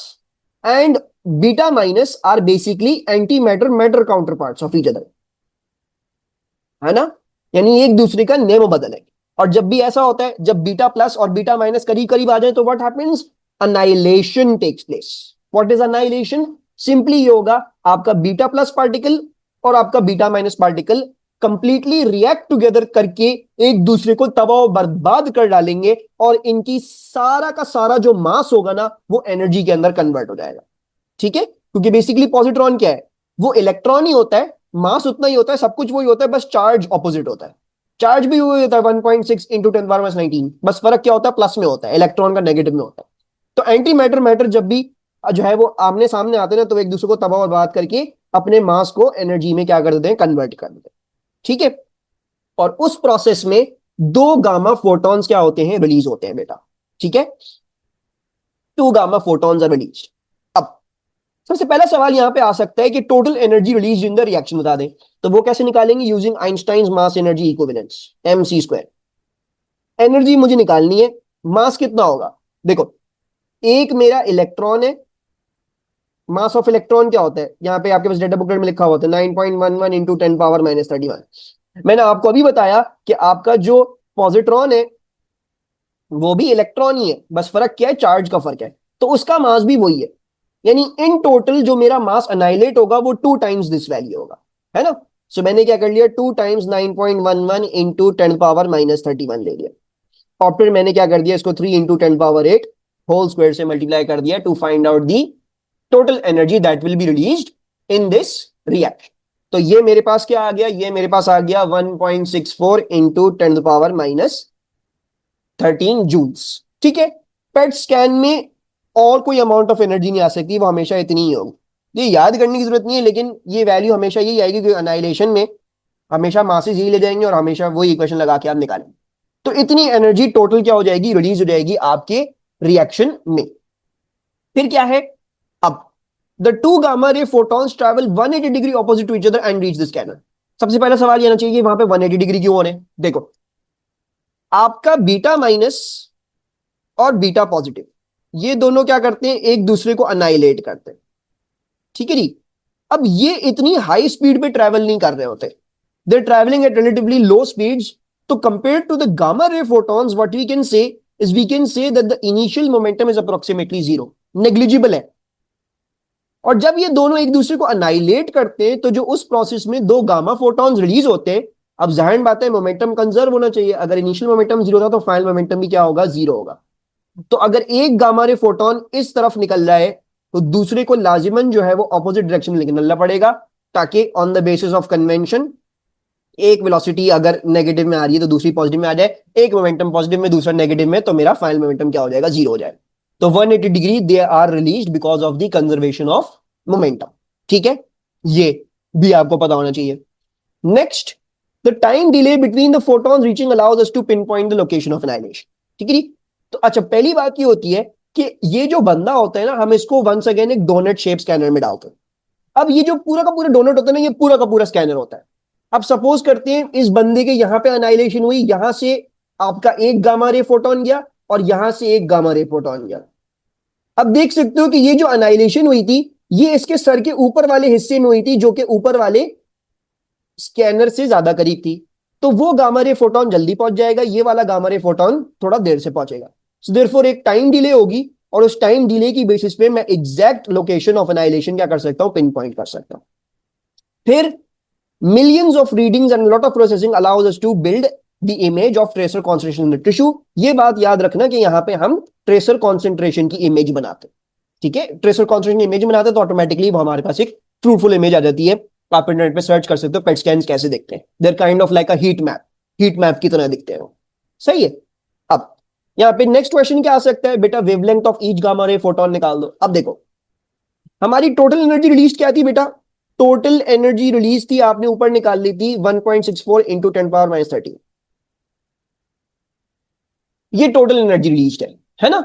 and beta minus are basically antimatter matter counterparts of each other, है ना, यानी एक दूसरे का नेम बदल है। और जब भी ऐसा होता है, जब बीटा प्लस और बीटा माइनस करीब करीब आ जाए, तो what happens, annihilation takes place. What is annihilation, simply ये होगा, आपका बीटा प्लस पार्टिकल और आपका beta minus particle completely react together करके एक दूसरे को तबाह बर्बाद कर डालेंगे, और इनकी सारा का सारा जो मास होगा ना, वो एनर्जी के अंदर कन्वर्ट हो जाएगा। ठीक है, क्योंकि बेसिकली पॉजिट्रॉन क्या है, वो इलेक्ट्रॉन ही होता है, मास उतना ही होता है, सब कुछ वही होता है, बस चार्ज ऑपोजिट होता है। चार्ज भी वही होता है 1.6 इंटू 10⁻19, बस फर्क क्या होता है, प्लस में होता है, इलेक्ट्रॉन का नेगेटिव में होता है। तो एंटी मैटर मैटर जब भी जो है वो आमने सामने आते हैं ना, तो एक दूसरे को तबाह बर्बाद करके अपने मास को एनर्जी में क्या कर देते हैं, कन्वर्ट कर देते हैं। ठीक है, और उस प्रोसेस में 2 गामा फोटॉन्स क्या होते हैं, रिलीज होते हैं बेटा। ठीक है, 2 गामा फोटॉन्स आर रिलीज। अब सबसे पहला सवाल यहां पे आ सकता है कि total energy release in the reaction बता दें, तो वो कैसे निकालेंगे, using Einstein's mass energy equivalence, mc²। Energy मुझे निकालनी है, मास कितना होगा, देखो एक मेरा इलेक्ट्रॉन है, मास ऑफ इलेक्ट्रॉन क्या होता है, यहाँ पे आपके पास डेटा बुकलेट में लिखा हुआ था 9.11 इंटू 10⁻−31। मैंने आपको अभी बताया कि आपका जो पॉजिट्रॉन है वो भी इलेक्ट्रॉन ही है, बस फर्क क्या है, चार्ज का फर्क है। तो उसका मास भी वही है, यानी इन टोटल जो मेरा मास अनाइलेट होगा वो 2 टाइम्स दिस वैल्यू होगा, है ना। सो मैंने क्या कर लिया, 2 टाइम्स 9.11 इंटू 10 पावर -31 ले लिया। और फिर मैंने क्या कर दिया, इसको 3 इंटू 10 पावर 8 होल स्क्वायर से मल्टीप्लाई कर दिया to find out the total energy that will be released in this reaction. तो ये मेरे पास क्या आ गया, ये मेरे पास आ गया 1.64 इंटू 10 पावर -13 जूल्स। ठीक है, पेट स्कैन में और कोई अमाउंट ऑफ एनर्जी नहीं आ सकती, वो हमेशा इतनी ही होगी। ये याद करने की जरूरत नहीं है, लेकिन ये वैल्यू हमेशा यही आएगी क्योंकि अनाइलेशन में हमेशा मासेस यही ले जाएंगे और हमेशा वही इक्वेशन लगा के आप निकालेंगे। तो इतनी एनर्जी टोटल क्या हो जाएगी, रिलीज हो जाएगी आपके रिएक्शन में। फिर क्या है, अब the two gamma ray photons travel 180 degree opposite to each other and reach the scanner. सबसे पहला सवाल ये आना चाहिए वहां पे 180 डिग्री क्यों हो रहे हैं। देखो, आपका बीटा माइनस और बीटा पॉजिटिव ये दोनों क्या करते हैं, एक दूसरे को अनाइलेट करते हैं। ठीक है जी। अब ये इतनी हाई स्पीड पे ट्रैवल नहीं कर रहे होते, they travelling at relatively low speeds. तो compare to the gamma ray photons what we can say is we can say that the initial momentum is approximately zero, negligible है। और जब ये दोनों एक दूसरे को अनाइलेट करते हैं तो जो उस प्रोसेस में दो गामा फोटॉन्स रिलीज होते हैं, अब जाहिर बात है मोमेंटम कंजर्व होना चाहिए। अगर इनिशियल मोमेंटम जीरो था तो फाइनल मोमेंटम भी क्या होगा, जीरो होगा। तो अगर एक गामा रे फोटोन इस तरफ निकल रहा है तो दूसरे को लाजिमन जो है वो ऑपोजिट डायरेक्शन में निकलना पड़ेगा, ताकि on the basis of convention एक वेलोसिटी अगर नेगेटिव में आ रही है तो दूसरी पॉजिटिव में आ जाए, एक मोमेंटम पॉजिटिव में दूसरा नेगेटिव में, तो मेरा फाइनल मोमेंटम क्या हो जाएगा, जीरो हो जाएगा। तो 180 degree they are released because of the conservation of momentum. ठीक है, ये भी आपको पता होना चाहिए। Next, the time delay between the photons reaching allows us to pinpoint the location of annihilation. ठीक है, तो अच्छा पहली बात ये होती है कि ये जो बंदा होता है ना, हम इसको वंस अगेन एक डोनट शेप स्कैनर में डालते हैं। अब ये जो पूरा का पूरा डोनट होता है ना, ये पूरा का पूरा स्कैनर होता है। अब सपोज करते हैं इस बंदे के यहां पे अनाइलेशन हुई, यहां से आपका एक गामा रे फोटोन गया और यहां से एक गामा रे फोटोन गया। अब देख सकते हो कि ये जो अनाइलेशन हुई थी ये इसके सर के ऊपर वाले हिस्से में हुई थी, जो कि ऊपर वाले स्कैनर से ज्यादा करीब थी। तो वो गामा रे फोटोन जल्दी पहुंच जाएगा, ये वाला गामा रे फोटोन थोड़ा देर से पहुंचेगा। सो देयरफॉर एक टाइम डिले होगी और उस टाइम डिले की बेसिस पे मैं एग्जैक्ट लोकेशन ऑफ एनाइलेशन क्या कर सकता हूं, पिन पॉइंट कर सकता हूं। फिर millions of readings and a lot of processing allows us to build the image of tracer concentration in the tissue। ये बात याद रखना कि यहां पे हम ट्रेसर कॉन्सेंट्रेशन की इमेज बनाते हैं। ठीक है, ट्रेसर कॉन्सेंट्रेशन इमेज बनाते हैं तो ऑटोमेटिकली वो हमारे पास एक फ्रूटफुल इमेज आ जाती है। आप इंटरनेट पे सर्च कर सकते हो पेट स्कैन कैसे दिखते हैं, they're kind of like a heat map की तरह दिखते हैं वो। सही है। अब यहाँ पे नेक्स्ट क्वेश्चन क्या आ सकता है, बेटा wavelength of each gamma ray photon निकाल दो। अब देखो हमारी टोटल एनर्जी रिलीज क्या थी बेटा, टोटल एनर्जी रिलीज थी आपने ऊपर निकाल ली थी 1.64 इंटू 10 पावर -13। ये टोटल एनर्जी रिलीज है ना।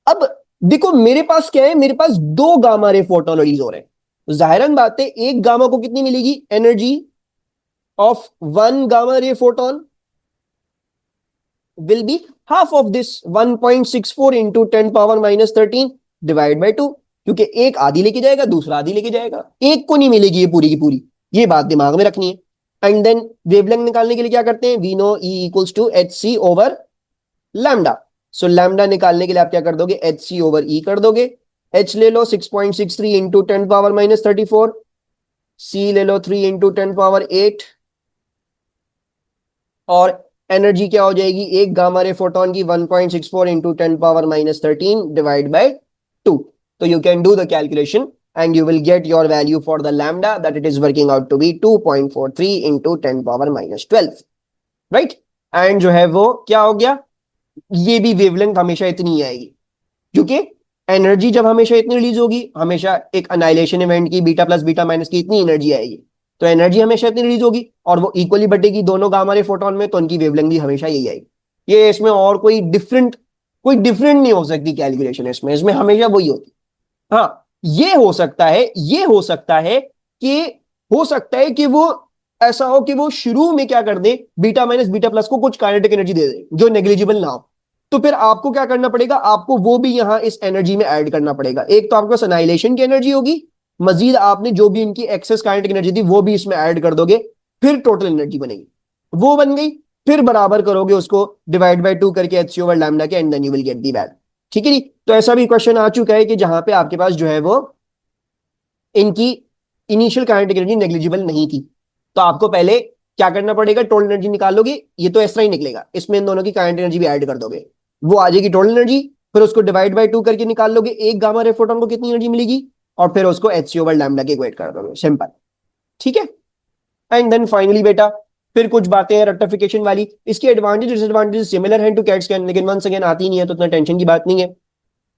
अब देखो मेरे पास क्या है, मेरे पास दो गामा रे फोटोन रिलीज हो रहे हैं। तो जाहिरन बात है एक गामा को कितनी मिलेगी, energy of one gamma ray photon will be half of this 1.64 into 10 power -13 divide by 2, क्योंकि एक आधी लेके जाएगा दूसरा आधी लेके जाएगा, एक को नहीं मिलेगी ये पूरी की पूरी। ये बात दिमाग में रखनी है। एंड देन वेवलेंथ निकालने के लिए क्या करते हैं, we know E equals to H C over lambda. So lambda निकालने के लिए आप क्या कर दोगे, एच सी ओवर ई कर दोगे। एच ले लो 6.63 इंटू 10 पावर -34, सी ले लो 3 इंटू 10 पावर 8, और एनर्जी क्या हो जाएगी, एक गामा रे फोटोन की 1.64 इंटू 10 पावर -13 डिवाइड बाय 2। तो you can do the calculation and you will get your value for the lambda that it is working out to be 2.43 into 10 power -12, right? And जो है वो क्या हो गया, ये भी वेवलेंथ हमेशा इतनी ही आएगी, क्योंकि एनर्जी जब हमेशा इतनी रिलीज होगी, हमेशा एक अनाइलेशन इवेंट की बीटा प्लस बीटा माइनस की इतनी एनर्जी आएगी, तो एनर्जी हमेशा इतनी रिलीज होगी और वो इक्वली बटेगी दोनों गामा रे फोटोन में, तो उनकी वेवलेंथ भी हमेशा यही आएगी। ये इसमें और कोई डिफरेंट नहीं हो सकती कैलकुलेशन, इसमें हमेशा वही होती। हाँ ये हो सकता है, कि हो सकता है कि वो ऐसा हो कि वो शुरू में क्या कर दे, बीटा माइनस बीटा प्लस को कुछ काइनेटिक एनर्जी दे दे जो नेग्लिजिबल ना हो। तो फिर आपको क्या करना पड़ेगा, आपको वो भी यहां इस एनर्जी में ऐड करना पड़ेगा। एक तो आपके पास एनाइलेशन की एनर्जी होगी, मजीद आपने जो भी इनकी एक्सेस काइनेटिक एनर्जी थी वो भी इसमें ऐड कर दोगे, फिर टोटल एनर्जी बनेगी। वो बन गई। फिर बराबर करोगे उसको डिवाइड बाय 2 करके एच सी ओवर लैम्डा के, and then you will get the value. ठीक है जी। तो ऐसा भी क्वेश्चन आ चुका है कि जहां पे आपके पास जो है वो इनकी इनिशियल काइनेटिक एनर्जी नेग्लिजिबल नहीं थी, तो आपको पहले क्या करना पड़ेगा, टोटल एनर्जी निकालोगे, ये तो ऐसा ही निकलेगा, इसमें इन दोनों की काइनेटिक एनर्जी भी ऐड कर दोगे, वो आ जाएगी टोटल एनर्जी। फिर उसको डिवाइड बाय 2 करके निकाल लोगे, एक गामा रे फोटोन को कितनी एनर्जी मिलेगी, और फिर उसको एच सी ओवर लैम्डा के इक्वेट कर दोगे, सिंपल। ठीक है। एंड देन फाइनली बेटा फिर कुछ बातें हैं रेक्टिफिकेशन वाली, इसकी एडवांटेज डिसएडवांटेज सिमिलर हैं टू कैट स्कैन, लेकिन वंस अगेन आती नहीं है तो इतना टेंशन की बात नहीं है।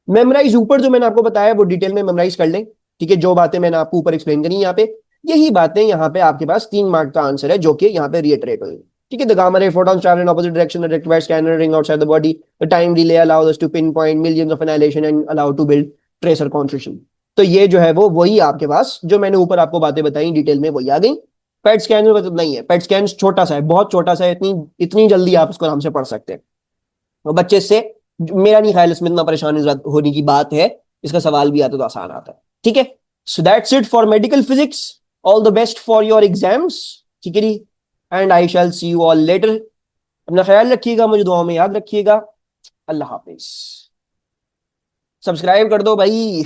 मेमोराइज ऊपर जो मैंने आपको बताया वो डिटेल में मेमोराइज कर लें। ठीक है, जो बातें मैंने आपको ऊपर एक्सप्लेन करी यहाँ पे, यही बातें यहाँ पे आपके पास 3 मार्क का आंसर है जो कि यहाँ पे रिएटरेट हुई। ठीक है, द गामा रे photons travel in opposite direction directed by scanner ring outside the body. The time delay allows us to pinpoint millions of annihilation and allow to build tracer construction. तो ये जो है वो वही आपके पास जो मैंने ऊपर आपको बातें बताई डिटेल में वही आ गई। पेट स्कैन में मतलब नहीं है, पेट स्कैन छोटा सा है, बहुत छोटा सा है, इतनी इतनी जल्दी आप इसको आराम से पढ़ सकते हैं। और बच्चे से मेरा नहीं ख्याल इसमें इतना परेशान होने की बात है, इसका सवाल भी आता तो आसान आता है। ठीक है, so that's it for medical physics. All the best for your exams. ठीक है जी, and I shall see you all later. अपना ख्याल रखिएगा, मुझे दुआ में याद रखिएगा। अल्लाह हाफिज। सब्सक्राइब कर दो भाई।